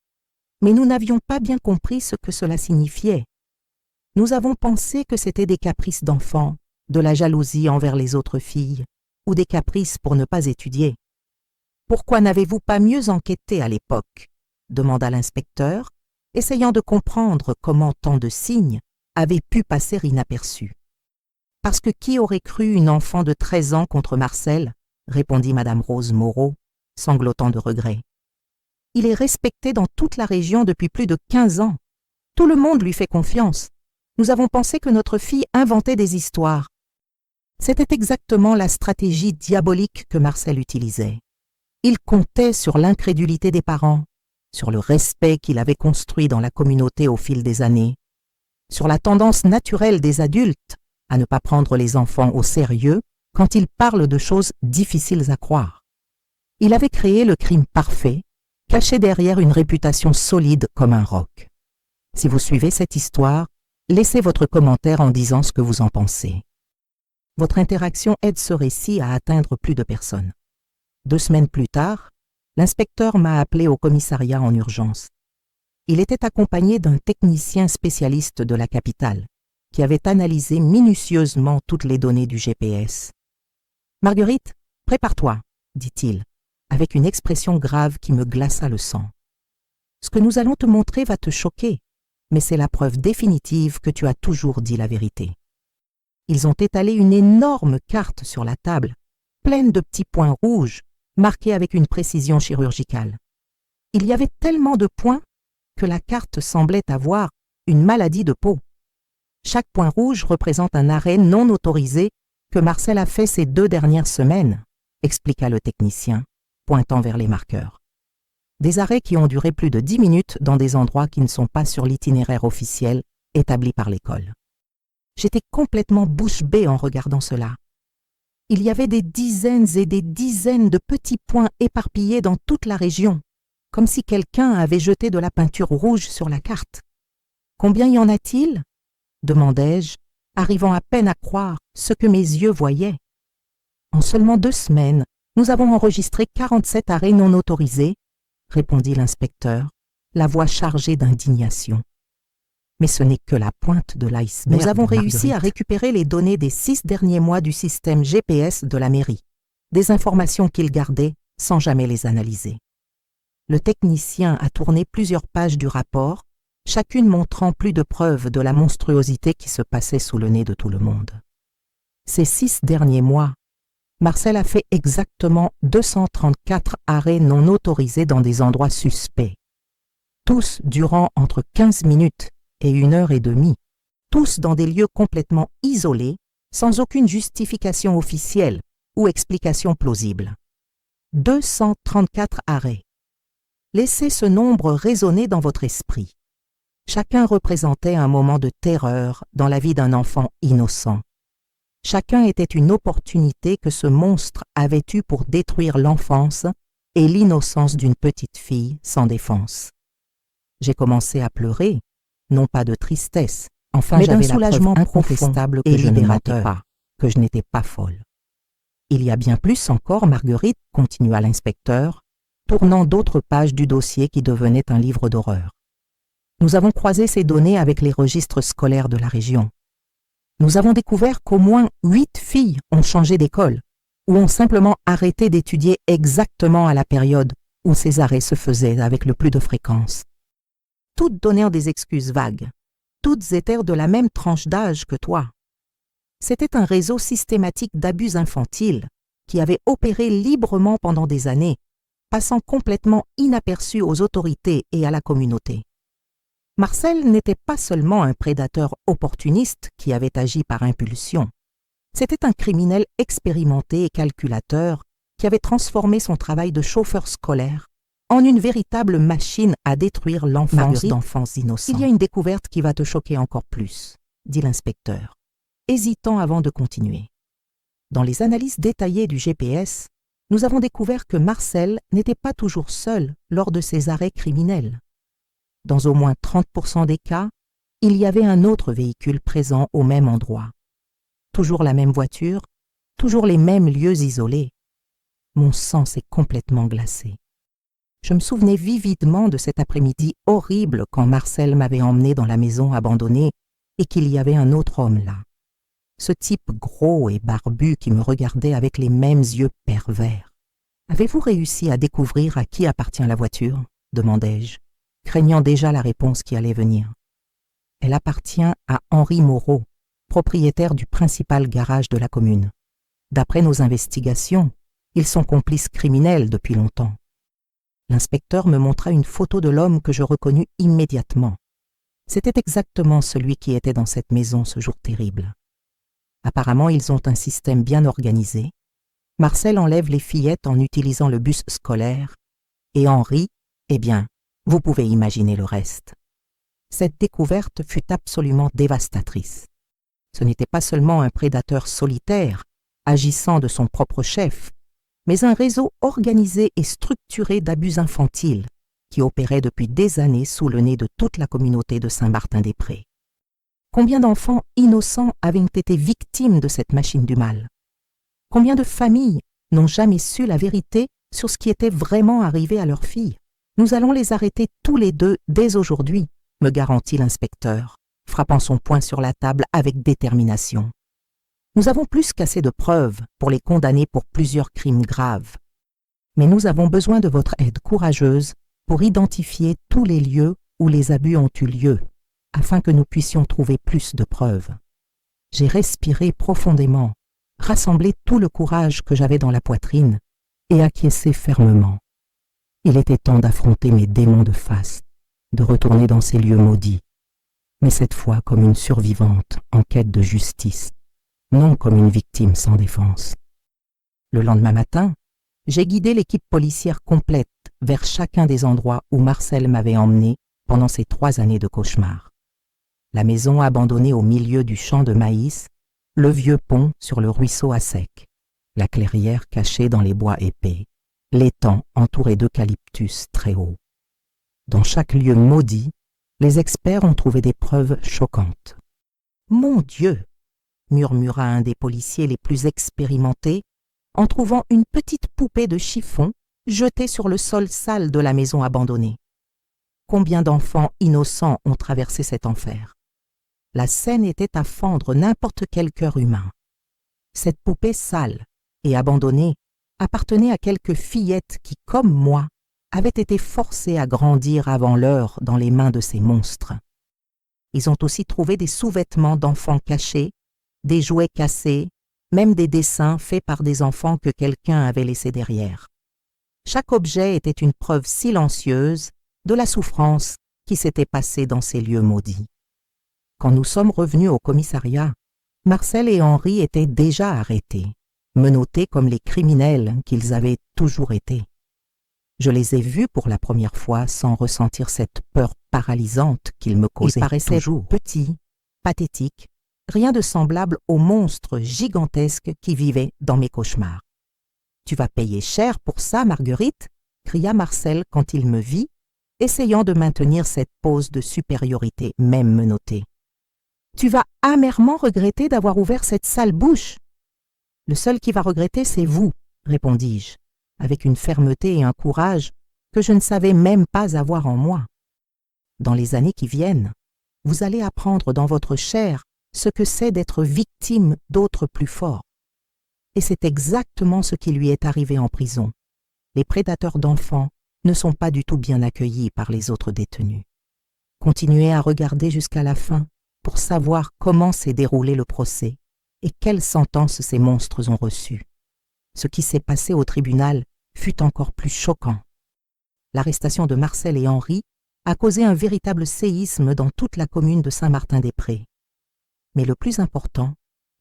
mais nous n'avions pas bien compris ce que cela signifiait. Nous avons pensé que c'était des caprices d'enfants, de la jalousie envers les autres filles, ou des caprices pour ne pas étudier. « Pourquoi n'avez-vous pas mieux enquêté à l'époque » demanda l'inspecteur, essayant de comprendre comment tant de signes avaient pu passer inaperçus. « Parce que qui aurait cru une enfant de 13 ans contre Marcel ?» répondit Madame Rose Moreau, sanglotant de regret. « Il est respecté dans toute la région depuis plus de 15 ans. Tout le monde lui fait confiance. Nous avons pensé que notre fille inventait des histoires. » C'était exactement la stratégie diabolique que Marcel utilisait. Il comptait sur l'incrédulité des parents, sur le respect qu'il avait construit dans la communauté au fil des années, sur la tendance naturelle des adultes à ne pas prendre les enfants au sérieux quand ils parlent de choses difficiles à croire. Il avait créé le crime parfait, caché derrière une réputation solide comme un roc. Si vous suivez cette histoire, laissez votre commentaire en disant ce que vous en pensez. Votre interaction aide ce récit à atteindre plus de personnes. 2 semaines plus tard, l'inspecteur m'a appelé au commissariat en urgence. Il était accompagné d'un technicien spécialiste de la capitale, qui avait analysé minutieusement toutes les données du GPS. « Marguerite, prépare-toi, dit-il, avec une expression grave qui me glaça le sang. « Ce que nous allons te montrer va te choquer, mais c'est la preuve définitive que tu as toujours dit la vérité. » Ils ont étalé une énorme carte sur la table, pleine de petits points rouges, marqués avec une précision chirurgicale. Il y avait tellement de points que la carte semblait avoir une maladie de peau. Chaque point rouge représente un arrêt non autorisé que Marcel a fait ces 2 dernières semaines, expliqua le technicien, pointant vers les marqueurs. Des arrêts qui ont duré plus de 10 minutes dans des endroits qui ne sont pas sur l'itinéraire officiel établi par l'école. J'étais complètement bouche bée en regardant cela. Il y avait des dizaines et des dizaines de petits points éparpillés dans toute la région, comme si quelqu'un avait jeté de la peinture rouge sur la carte. « Combien y en a-t-il » demandai-je, arrivant à peine à croire ce que mes yeux voyaient. En seulement 2 semaines, Nous avons enregistré 47 arrêts non autorisés, répondit l'inspecteur, la voix chargée d'indignation. Mais ce n'est que la pointe de l'iceberg. Nous avons réussi à récupérer les données des 6 derniers mois du système GPS de la mairie, des informations qu'il gardait sans jamais les analyser. Le technicien a tourné plusieurs pages du rapport, chacune montrant plus de preuves de la monstruosité qui se passait sous le nez de tout le monde. Ces 6 derniers mois, Marcel a fait exactement 234 arrêts non autorisés dans des endroits suspects, tous durant entre 15 minutes et 1h30, tous dans des lieux complètement isolés, sans aucune justification officielle ou explication plausible. 234 arrêts. Laissez ce nombre résonner dans votre esprit. Chacun représentait un moment de terreur dans la vie d'un enfant innocent. Chacun était une opportunité que ce monstre avait eue pour détruire l'enfance et l'innocence d'une petite fille sans défense. J'ai commencé à pleurer, non pas de tristesse, mais d'un soulagement incontestable que je ne mentais pas, que je n'étais pas folle. Il y a bien plus encore, Marguerite, continua l'inspecteur, tournant d'autres pages du dossier qui devenait un livre d'horreur. Nous avons croisé ces données avec les registres scolaires de la région. Nous avons découvert qu'au moins 8 filles ont changé d'école ou ont simplement arrêté d'étudier exactement à la période où ces arrêts se faisaient avec le plus de fréquence. Toutes donnèrent des excuses vagues. Toutes étaient de la même tranche d'âge que toi. C'était un réseau systématique d'abus infantiles qui avait opéré librement pendant des années, passant complètement inaperçu aux autorités et à la communauté. Marcel n'était pas seulement un prédateur opportuniste qui avait agi par impulsion. C'était un criminel expérimenté et calculateur qui avait transformé son travail de chauffeur scolaire en une véritable machine à détruire l'enfance d'enfants innocents. Il y a une découverte qui va te choquer encore plus, dit l'inspecteur, hésitant avant de continuer. Dans les analyses détaillées du GPS, nous avons découvert que Marcel n'était pas toujours seul lors de ses arrêts criminels. Dans au moins 30% des cas, il y avait un autre véhicule présent au même endroit. Toujours la même voiture, toujours les mêmes lieux isolés. Mon sang s'est complètement glacé. Je me souvenais vividement de cet après-midi horrible quand Marcel m'avait emmené dans la maison abandonnée et qu'il y avait un autre homme là. Ce type gros et barbu qui me regardait avec les mêmes yeux pervers. « Avez-vous réussi à découvrir à qui appartient la voiture ?» demandai-je, craignant déjà la réponse qui allait venir. « Elle appartient à Henri Moreau, propriétaire du principal garage de la commune. D'après nos investigations, ils sont complices criminels depuis longtemps. » L'inspecteur me montra une photo de l'homme que je reconnus immédiatement. C'était exactement celui qui était dans cette maison ce jour terrible. Apparemment, ils ont un système bien organisé. Marcel enlève les fillettes en utilisant le bus scolaire. Et Henri, eh bien, vous pouvez imaginer le reste. Cette découverte fut absolument dévastatrice. Ce n'était pas seulement un prédateur solitaire, agissant de son propre chef, mais un réseau organisé et structuré d'abus infantiles qui opérait depuis des années sous le nez de toute la communauté de Saint-Martin-des-Prés. Combien d'enfants innocents avaient été victimes de cette machine du mal? Combien de familles n'ont jamais su la vérité sur ce qui était vraiment arrivé à leurs filles? Nous allons les arrêter tous les deux dès aujourd'hui, me garantit l'inspecteur, frappant son poing sur la table avec détermination. Nous avons plus qu'assez de preuves pour les condamner pour plusieurs crimes graves. Mais nous avons besoin de votre aide courageuse pour identifier tous les lieux où les abus ont eu lieu, afin que nous puissions trouver plus de preuves. J'ai respiré profondément, rassemblé tout le courage que j'avais dans la poitrine et acquiescé fermement. Il était temps d'affronter mes démons de face, de retourner dans ces lieux maudits, mais cette fois comme une survivante en quête de justice, non comme une victime sans défense. Le lendemain matin, j'ai guidé l'équipe policière complète vers chacun des endroits où Marcel m'avait emmené pendant ces 3 années de cauchemar. La maison abandonnée au milieu du champ de maïs, le vieux pont sur le ruisseau à sec, la clairière cachée dans les bois épais, l'étang entouré d'eucalyptus très hauts. Dans chaque lieu maudit, les experts ont trouvé des preuves choquantes. « Mon Dieu !» murmura un des policiers les plus expérimentés en trouvant une petite poupée de chiffon jetée sur le sol sale de la maison abandonnée. Combien d'enfants innocents ont traversé cet enfer? La scène était à fendre n'importe quel cœur humain. Cette poupée sale et abandonnée appartenait à quelques fillettes qui, comme moi, avaient été forcées à grandir avant l'heure dans les mains de ces monstres. Ils ont aussi trouvé des sous-vêtements d'enfants cachés, des jouets cassés, même des dessins faits par des enfants que quelqu'un avait laissés derrière. Chaque objet était une preuve silencieuse de la souffrance qui s'était passée dans ces lieux maudits. Quand nous sommes revenus au commissariat, Marcel et Henri étaient déjà arrêtés, menottés comme les criminels qu'ils avaient toujours été. Je les ai vus pour la première fois sans ressentir cette peur paralysante qu'ils me causaient. Ils paraissaient toujours petits, pathétiques, rien de semblable aux monstres gigantesques qui vivaient dans mes cauchemars. « Tu vas payer cher pour ça, Marguerite » cria Marcel quand il me vit, essayant de maintenir cette pose de supériorité même menottée. « Tu vas amèrement regretter d'avoir ouvert cette sale bouche. »« Le seul qui va regretter, c'est vous, » répondis-je, avec une fermeté et un courage que je ne savais même pas avoir en moi. « Dans les années qui viennent, vous allez apprendre dans votre chair ce que c'est d'être victime d'autres plus forts. Et c'est exactement ce qui lui est arrivé en prison. Les prédateurs d'enfants ne sont pas du tout bien accueillis par les autres détenus. Continuez à regarder jusqu'à la fin pour savoir comment s'est déroulé le procès et quelles sentences ces monstres ont reçues. Ce qui s'est passé au tribunal fut encore plus choquant. L'arrestation de Marcel et Henri a causé un véritable séisme dans toute la commune de Saint-Martin-des-Prés. Mais le plus important,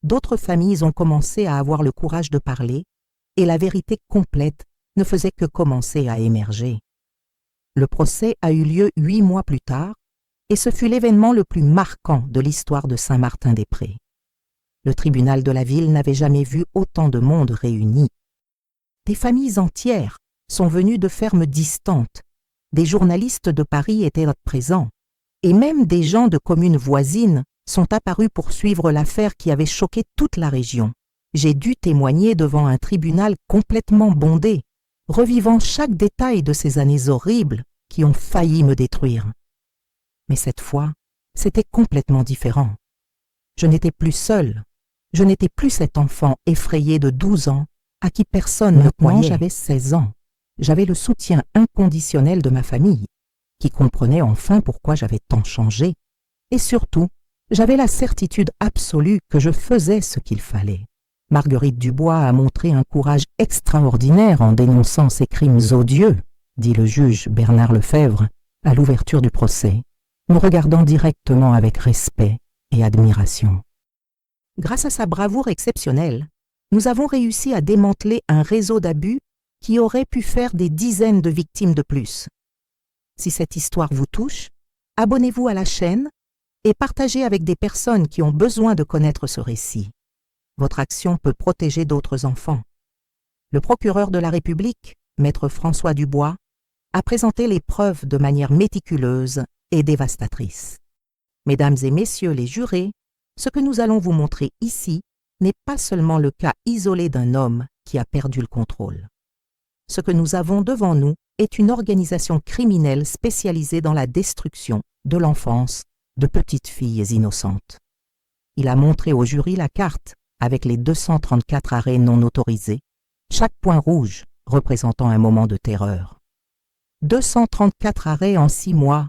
d'autres familles ont commencé à avoir le courage de parler et la vérité complète ne faisait que commencer à émerger. Le procès a eu lieu 8 mois plus tard et ce fut l'événement le plus marquant de l'histoire de Saint-Martin-des-Prés. Le tribunal de la ville n'avait jamais vu autant de monde réuni. Des familles entières sont venues de fermes distantes, des journalistes de Paris étaient présents et même des gens de communes voisines sont apparus pour suivre l'affaire qui avait choqué toute la région. J'ai dû témoigner devant un tribunal complètement bondé, revivant chaque détail de ces années horribles qui ont failli me détruire. Mais cette fois, c'était complètement différent. Je n'étais plus seule. Je n'étais plus cet enfant effrayé de 12 ans à qui personne ne croyait. J'avais 16 ans. J'avais le soutien inconditionnel de ma famille, qui comprenait enfin pourquoi j'avais tant changé, et surtout, j'avais la certitude absolue que je faisais ce qu'il fallait. Marguerite Dubois a montré un courage extraordinaire en dénonçant ces crimes odieux, dit le juge Bernard Lefebvre à l'ouverture du procès, me regardant directement avec respect et admiration. Grâce à sa bravoure exceptionnelle, nous avons réussi à démanteler un réseau d'abus qui aurait pu faire des dizaines de victimes de plus. Si cette histoire vous touche, abonnez-vous à la chaîne et partagez avec des personnes qui ont besoin de connaître ce récit. Votre action peut protéger d'autres enfants. Le procureur de la République, maître François Dubois, a présenté les preuves de manière méticuleuse et dévastatrice. Mesdames et messieurs les jurés, ce que nous allons vous montrer ici n'est pas seulement le cas isolé d'un homme qui a perdu le contrôle. Ce que nous avons devant nous est une organisation criminelle spécialisée dans la destruction de l'enfance de petites filles innocentes. Il a montré au jury la carte avec les 234 arrêts non autorisés, chaque point rouge représentant un moment de terreur. 234 arrêts en 6 mois.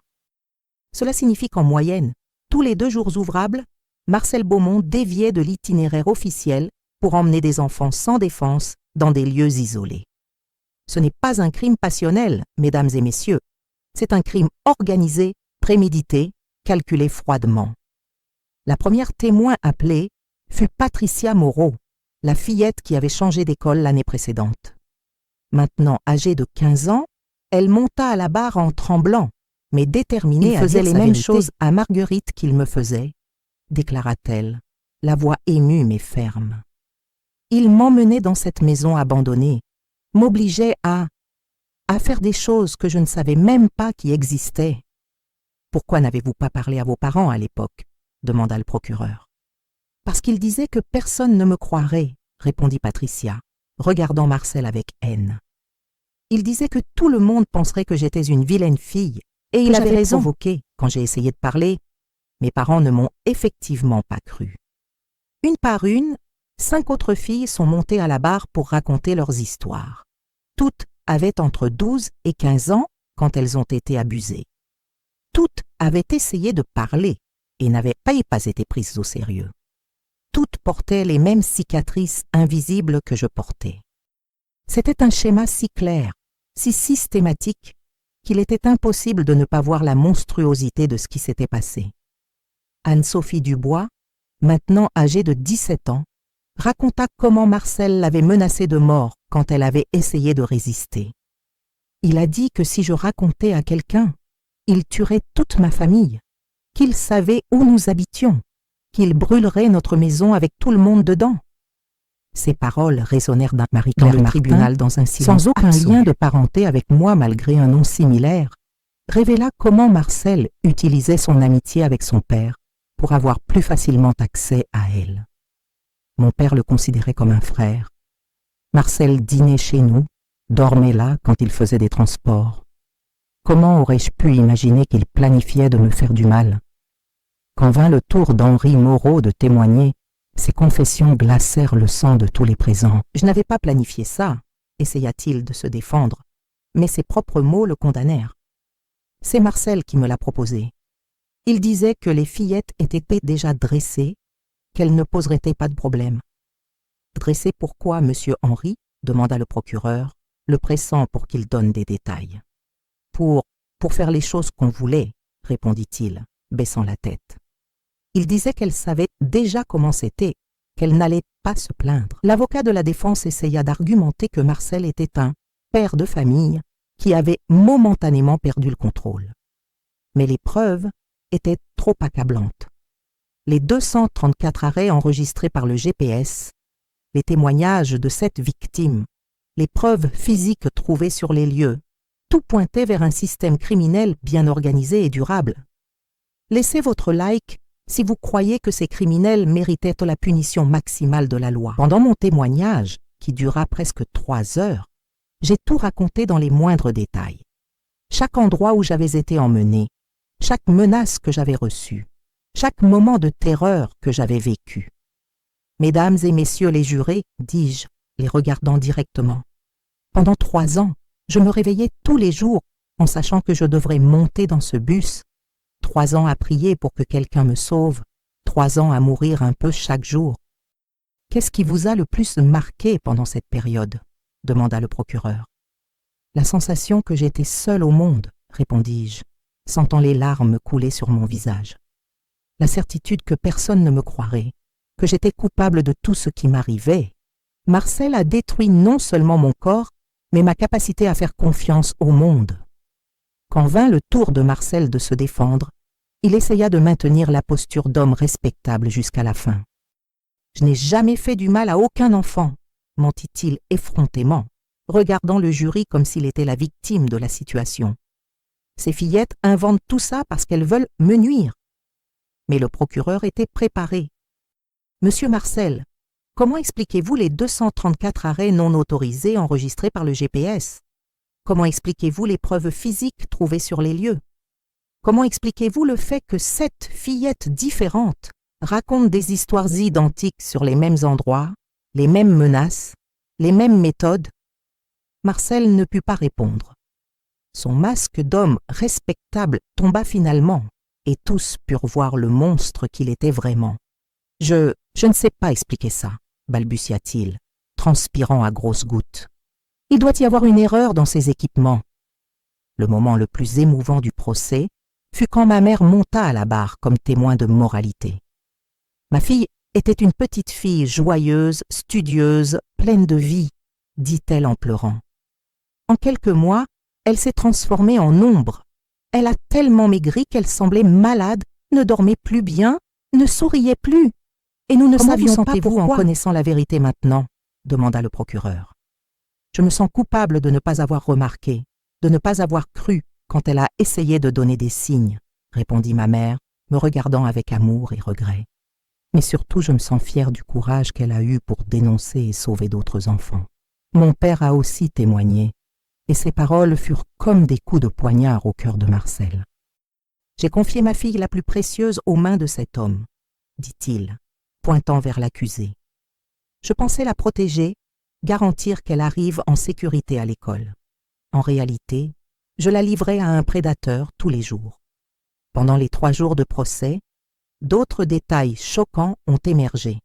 Cela signifie qu'en moyenne, tous les 2 jours ouvrables, Marcel Beaumont déviait de l'itinéraire officiel pour emmener des enfants sans défense dans des lieux isolés. Ce n'est pas un crime passionnel, mesdames et messieurs. C'est un crime organisé, prémédité, calculé froidement. La première témoin appelée fut Patricia Moreau, la fillette qui avait changé d'école l'année précédente. Maintenant âgée de 15 ans, elle monta à la barre en tremblant, mais déterminée à dire les mêmes choses à Marguerite qu'il me faisait, déclara-t-elle, la voix émue mais ferme. Il m'emmenait dans cette maison abandonnée, m'obligeait à faire des choses que je ne savais même pas qui existaient. Pourquoi n'avez-vous pas parlé à vos parents à l'époque ? Demanda le procureur. Parce qu'il disait que personne ne me croirait, répondit Patricia. regardant Marcel avec haine. Il disait que tout le monde penserait que j'étais une vilaine fille, et il avait raison. Provoqué quand j'ai essayé de parler. Mes parents ne m'ont effectivement pas cru. Une par une, 5 autres filles sont montées à la barre pour raconter leurs histoires. Toutes avaient entre 12 et 15 ans quand elles ont été abusées. Toutes avaient essayé de parler et n'avaient pas été prises au sérieux. Toutes portaient les mêmes cicatrices invisibles que je portais. C'était un schéma si clair, si systématique, qu'il était impossible de ne pas voir la monstruosité de ce qui s'était passé. Anne-Sophie Dubois, maintenant âgée de 17 ans, raconta comment Marcel l'avait menacée de mort quand elle avait essayé de résister. Il a dit que si je racontais à quelqu'un, il tuerait toute ma famille, qu'il savait où nous habitions, qu'il brûlerait notre maison avec tout le monde dedans. Ces paroles résonnèrent d'un Marie-Claire dans le tribunal dans un silence sans aucun lien de parenté avec moi malgré un nom similaire, révéla comment Marcel utilisait son amitié avec son père pour avoir plus facilement accès à elle. Mon père le considérait comme un frère. Marcel dînait chez nous, dormait là quand il faisait des transports. Comment aurais-je pu imaginer qu'il planifiait de me faire du mal? Quand vint le tour d'Henri Moreau de témoigner, ses confessions glacèrent le sang de tous les présents. Je n'avais pas planifié ça, essaya-t-il de se défendre, mais ses propres mots le condamnèrent. C'est Marcel qui me l'a proposé. Il disait que les fillettes étaient déjà dressées, qu'elles ne poseraient pas de problème. Dressées pourquoi, monsieur Henri? Demanda le procureur, le pressant pour qu'il donne des détails. Pour faire les choses qu'on voulait, répondit-il, baissant la tête. Il disait qu'elle savait déjà comment c'était, qu'elle n'allait pas se plaindre. L'avocat de la défense essaya d'argumenter que Marcel était un père de famille qui avait momentanément perdu le contrôle. Mais les preuves étaient trop accablantes. Les 234 arrêts enregistrés par le GPS, les témoignages de 7 victimes, les preuves physiques trouvées sur les lieux, tout pointait vers un système criminel bien organisé et durable. Laissez votre like si vous croyez que ces criminels méritaient la punition maximale de la loi. Pendant mon témoignage, qui dura presque 3 heures, j'ai tout raconté dans les moindres détails. Chaque endroit où j'avais été emmené, chaque menace que j'avais reçue, chaque moment de terreur que j'avais vécu. Mesdames et messieurs les jurés, dis-je, les regardant directement, pendant 3 ans, je me réveillais tous les jours en sachant que je devrais monter dans ce bus, 3 ans à prier pour que quelqu'un me sauve, 3 ans à mourir un peu chaque jour. Qu'est-ce qui vous a le plus marqué pendant cette période? Demanda le procureur. La sensation que j'étais seule au monde, répondis-je, sentant les larmes couler sur mon visage. La certitude que personne ne me croirait, que j'étais coupable de tout ce qui m'arrivait. Marcel a détruit non seulement mon corps, mais ma capacité à faire confiance au monde. Quand vint le tour de Marcel de se défendre, il essaya de maintenir la posture d'homme respectable jusqu'à la fin. « Je n'ai jamais fait du mal à aucun enfant », mentit-il effrontément, regardant le jury comme s'il était la victime de la situation. « Ces fillettes inventent tout ça parce qu'elles veulent me nuire. » Mais le procureur était préparé. « Monsieur Marcel, comment expliquez-vous les 234 arrêts non autorisés enregistrés par le GPS? Comment expliquez-vous les preuves physiques trouvées sur les lieux? Comment expliquez-vous le fait que 7 fillettes différentes racontent des histoires identiques sur les mêmes endroits, les mêmes menaces, les mêmes méthodes? » Marcel ne put pas répondre. Son masque d'homme respectable tomba finalement, et tous purent voir le monstre qu'il était vraiment. « Je ne sais pas expliquer ça, » balbutia-t-il, transpirant à grosses gouttes. « Il doit y avoir une erreur dans ces équipements. » Le moment le plus émouvant du procès fut quand ma mère monta à la barre comme témoin de moralité. Ma fille était une petite fille joyeuse, studieuse, pleine de vie, dit-elle en pleurant. En quelques mois, elle s'est transformée en ombre. Elle a tellement maigri qu'elle semblait malade, ne dormait plus bien, ne souriait plus. Et nous ne savions pas pourquoi. En connaissant la vérité maintenant, demanda le procureur. Je me sens coupable de ne pas avoir remarqué, de ne pas avoir cru quand elle a essayé de donner des signes, répondit ma mère, me regardant avec amour et regret. Mais surtout, je me sens fière du courage qu'elle a eu pour dénoncer et sauver d'autres enfants. Mon père a aussi témoigné, et ses paroles furent comme des coups de poignard au cœur de Marcel. J'ai confié ma fille la plus précieuse aux mains de cet homme, dit-il, pointant vers l'accusée. Je pensais la protéger, garantir qu'elle arrive en sécurité à l'école. En réalité, je la livrais à un prédateur tous les jours. Pendant les 3 jours de procès, d'autres détails choquants ont émergé.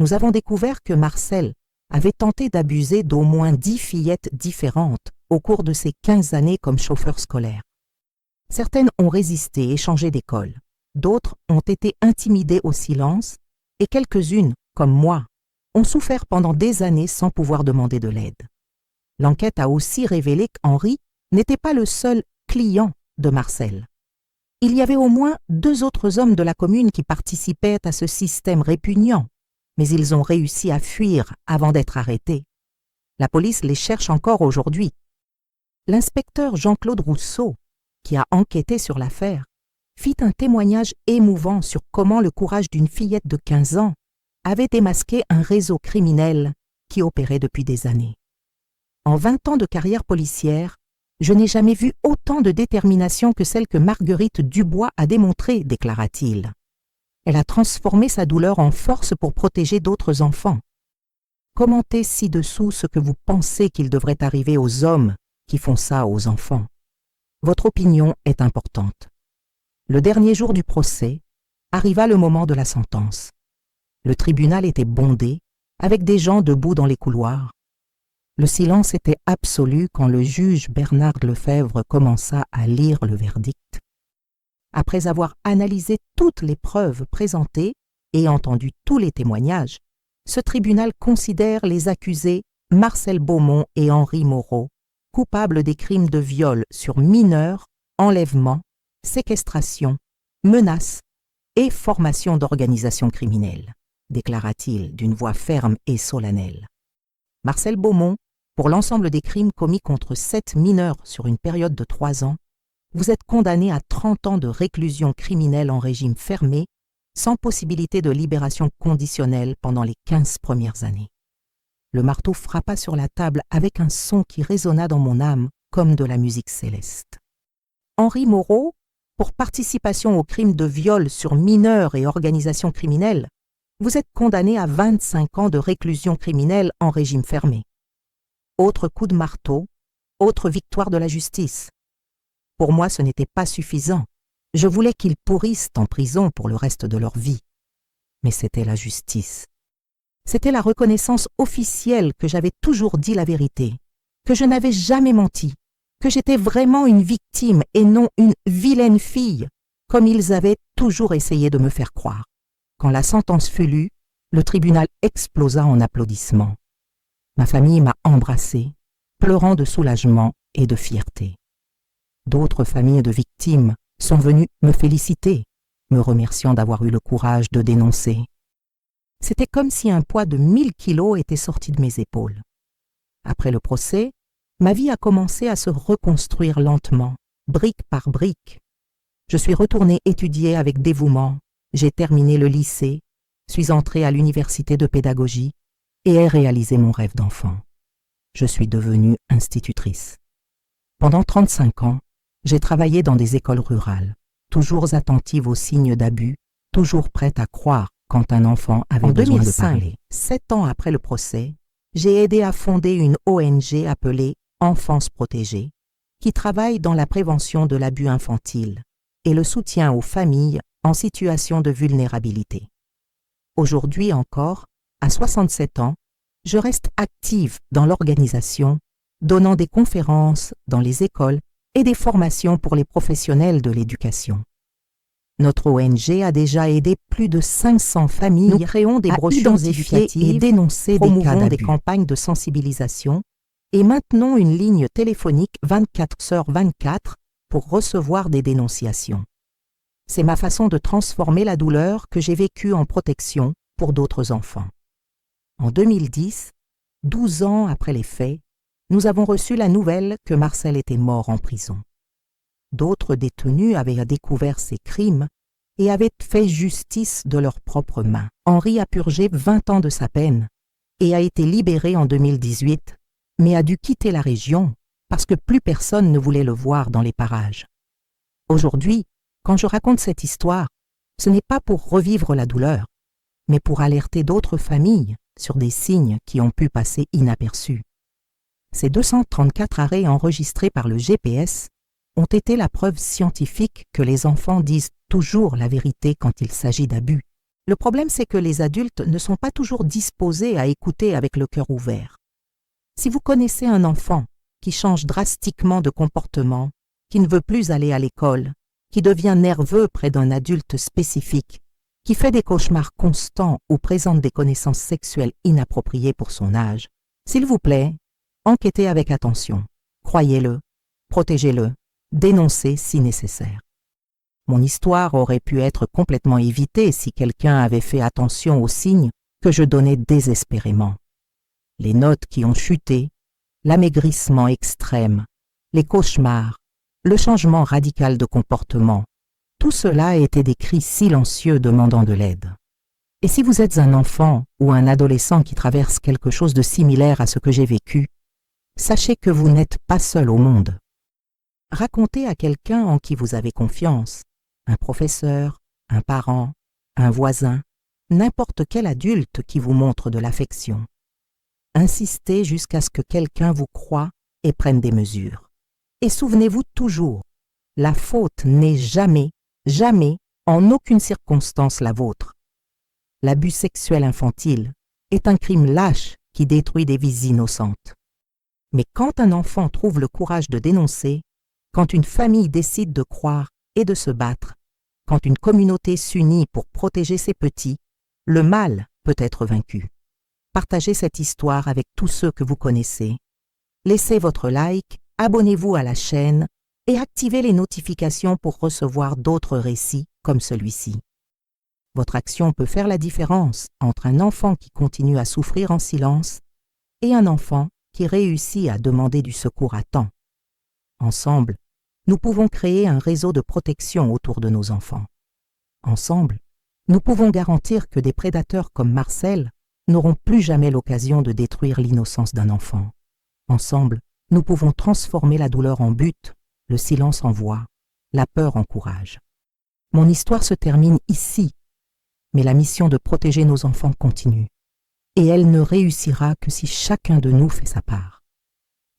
Nous avons découvert que Marcel avait tenté d'abuser d'au moins 10 fillettes différentes au cours de ses 15 années comme chauffeur scolaire. Certaines ont résisté et changé d'école, d'autres ont été intimidées au silence et quelques-unes, comme moi, ont souffert pendant des années sans pouvoir demander de l'aide. L'enquête a aussi révélé qu'Henri n'était pas le seul client de Marcel. Il y avait au moins 2 autres hommes de la commune qui participaient à ce système répugnant, mais ils ont réussi à fuir avant d'être arrêtés. La police les cherche encore aujourd'hui. L'inspecteur Jean-Claude Rousseau, qui a enquêté sur l'affaire, fit un témoignage émouvant sur comment le courage d'une fillette de 15 ans avait démasqué un réseau criminel qui opérait depuis des années. En 20 ans de carrière policière, je n'ai jamais vu autant de détermination que celle que Marguerite Dubois a démontrée, déclara-t-il. Elle a transformé sa douleur en force pour protéger d'autres enfants. Commentez ci-dessous ce que vous pensez qu'il devrait arriver aux hommes qui font ça aux enfants. Votre opinion est importante. Le dernier jour du procès, arriva le moment de la sentence. Le tribunal était bondé, avec des gens debout dans les couloirs. Le silence était absolu quand le juge Bernard Lefebvre commença à lire le verdict. Après avoir analysé toutes les preuves présentées et entendu tous les témoignages, ce tribunal considère les accusés Marcel Beaumont et Henri Moreau coupables des crimes de viol sur mineurs, enlèvement, séquestration, menaces et formation d'organisation criminelle, déclara-t-il d'une voix ferme et solennelle. Marcel Beaumont, pour l'ensemble des crimes commis contre 7 mineurs sur une période de 3 ans, vous êtes condamné à 30 ans de réclusion criminelle en régime fermé, sans possibilité de libération conditionnelle pendant les 15 premières années. Le marteau frappa sur la table avec un son qui résonna dans mon âme comme de la musique céleste. Henri Moreau, pour participation aux crimes de viol sur mineurs et organisation criminelle, vous êtes condamné à 25 ans de réclusion criminelle en régime fermé. Autre coup de marteau, autre victoire de la justice. Pour moi, ce n'était pas suffisant. Je voulais qu'ils pourrissent en prison pour le reste de leur vie. Mais c'était la justice. C'était la reconnaissance officielle que j'avais toujours dit la vérité, que je n'avais jamais menti, que j'étais vraiment une victime et non une vilaine fille, comme ils avaient toujours essayé de me faire croire. Quand la sentence fut lue, le tribunal explosa en applaudissements. Ma famille m'a embrassé, pleurant de soulagement et de fierté. D'autres familles de victimes sont venues me féliciter, me remerciant d'avoir eu le courage de dénoncer. C'était comme si un poids de 1000 kilos était sorti de mes épaules. Après le procès, ma vie a commencé à se reconstruire lentement, brique par brique. Je suis retournée étudier avec dévouement, j'ai terminé le lycée, suis entrée à l'université de pédagogie et ai réalisé mon rêve d'enfant. Je suis devenue institutrice. Pendant 35 ans, j'ai travaillé dans des écoles rurales, toujours attentive aux signes d'abus, toujours prête à croire quand un enfant avait besoin de parler. 7 ans après le procès, j'ai aidé à fonder une ONG appelée Enfance protégée, qui travaille dans la prévention de l'abus infantile et le soutien aux familles en situation de vulnérabilité. Aujourd'hui encore, à 67 ans, je reste active dans l'organisation, donnant des conférences dans les écoles et des formations pour les professionnels de l'éducation. Notre ONG a déjà aidé plus de 500 familles. Nous créons des brochures éducatives et dénoncer des cas d'abus, des campagnes de sensibilisation et maintenons une ligne téléphonique 24h24 pour recevoir des dénonciations. C'est ma façon de transformer la douleur que j'ai vécue en protection pour d'autres enfants. En 2010, 12 ans après les faits, nous avons reçu la nouvelle que Marcel était mort en prison. D'autres détenus avaient découvert ses crimes et avaient fait justice de leurs propres mains. Henri a purgé 20 ans de sa peine et a été libéré en 2018, mais a dû quitter la région parce que plus personne ne voulait le voir dans les parages. Aujourd'hui, quand je raconte cette histoire, ce n'est pas pour revivre la douleur, mais pour alerter d'autres familles sur des signes qui ont pu passer inaperçus. Ces 234 arrêts enregistrés par le GPS ont été la preuve scientifique que les enfants disent toujours la vérité quand il s'agit d'abus. Le problème, c'est que les adultes ne sont pas toujours disposés à écouter avec le cœur ouvert. Si vous connaissez un enfant qui change drastiquement de comportement, qui ne veut plus aller à l'école, qui devient nerveux près d'un adulte spécifique, qui fait des cauchemars constants ou présente des connaissances sexuelles inappropriées pour son âge, s'il vous plaît, enquêtez avec attention, croyez-le, protégez-le, dénoncez si nécessaire. Mon histoire aurait pu être complètement évitée si quelqu'un avait fait attention aux signes que je donnais désespérément. Les notes qui ont chuté, l'amaigrissement extrême, les cauchemars, le changement radical de comportement, tout cela était des cris silencieux demandant de l'aide. Et si vous êtes un enfant ou un adolescent qui traverse quelque chose de similaire à ce que j'ai vécu, sachez que vous n'êtes pas seul au monde. Racontez à quelqu'un en qui vous avez confiance, un professeur, un parent, un voisin, n'importe quel adulte qui vous montre de l'affection. Insistez jusqu'à ce que quelqu'un vous croie et prenne des mesures. Et souvenez-vous toujours, la faute n'est jamais, jamais, en aucune circonstance la vôtre. L'abus sexuel infantile est un crime lâche qui détruit des vies innocentes. Mais quand un enfant trouve le courage de dénoncer, quand une famille décide de croire et de se battre, quand une communauté s'unit pour protéger ses petits, le mal peut être vaincu. Partagez cette histoire avec tous ceux que vous connaissez. Laissez votre like, abonnez-vous à la chaîne et activez les notifications pour recevoir d'autres récits comme celui-ci. Votre action peut faire la différence entre un enfant qui continue à souffrir en silence et un enfant qui réussit à demander du secours à temps. Ensemble, nous pouvons créer un réseau de protection autour de nos enfants. Ensemble, nous pouvons garantir que des prédateurs comme Marcel n'auront plus jamais l'occasion de détruire l'innocence d'un enfant. Ensemble, nous pouvons transformer la douleur en but, le silence en voix, la peur en courage. Mon histoire se termine ici, mais la mission de protéger nos enfants continue. Et elle ne réussira que si chacun de nous fait sa part.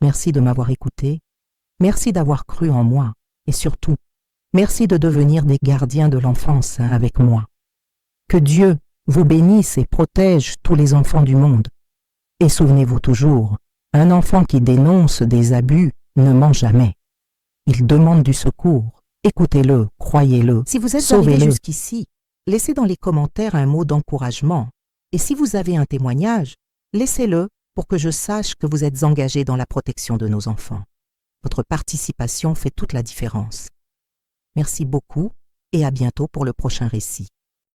Merci de m'avoir écouté, merci d'avoir cru en moi, et surtout, merci de devenir des gardiens de l'enfance avec moi. Que Dieu vous bénisse et protège tous les enfants du monde. Et souvenez-vous toujours, un enfant qui dénonce des abus ne ment jamais. Il demande du secours. Écoutez-le, croyez-le, Si vous êtes sauvez-le. arrivé jusqu'ici, laissez dans les commentaires un mot d'encouragement. Et si vous avez un témoignage, laissez-le pour que je sache que vous êtes engagé dans la protection de nos enfants. Votre participation fait toute la différence. Merci beaucoup et à bientôt pour le prochain récit.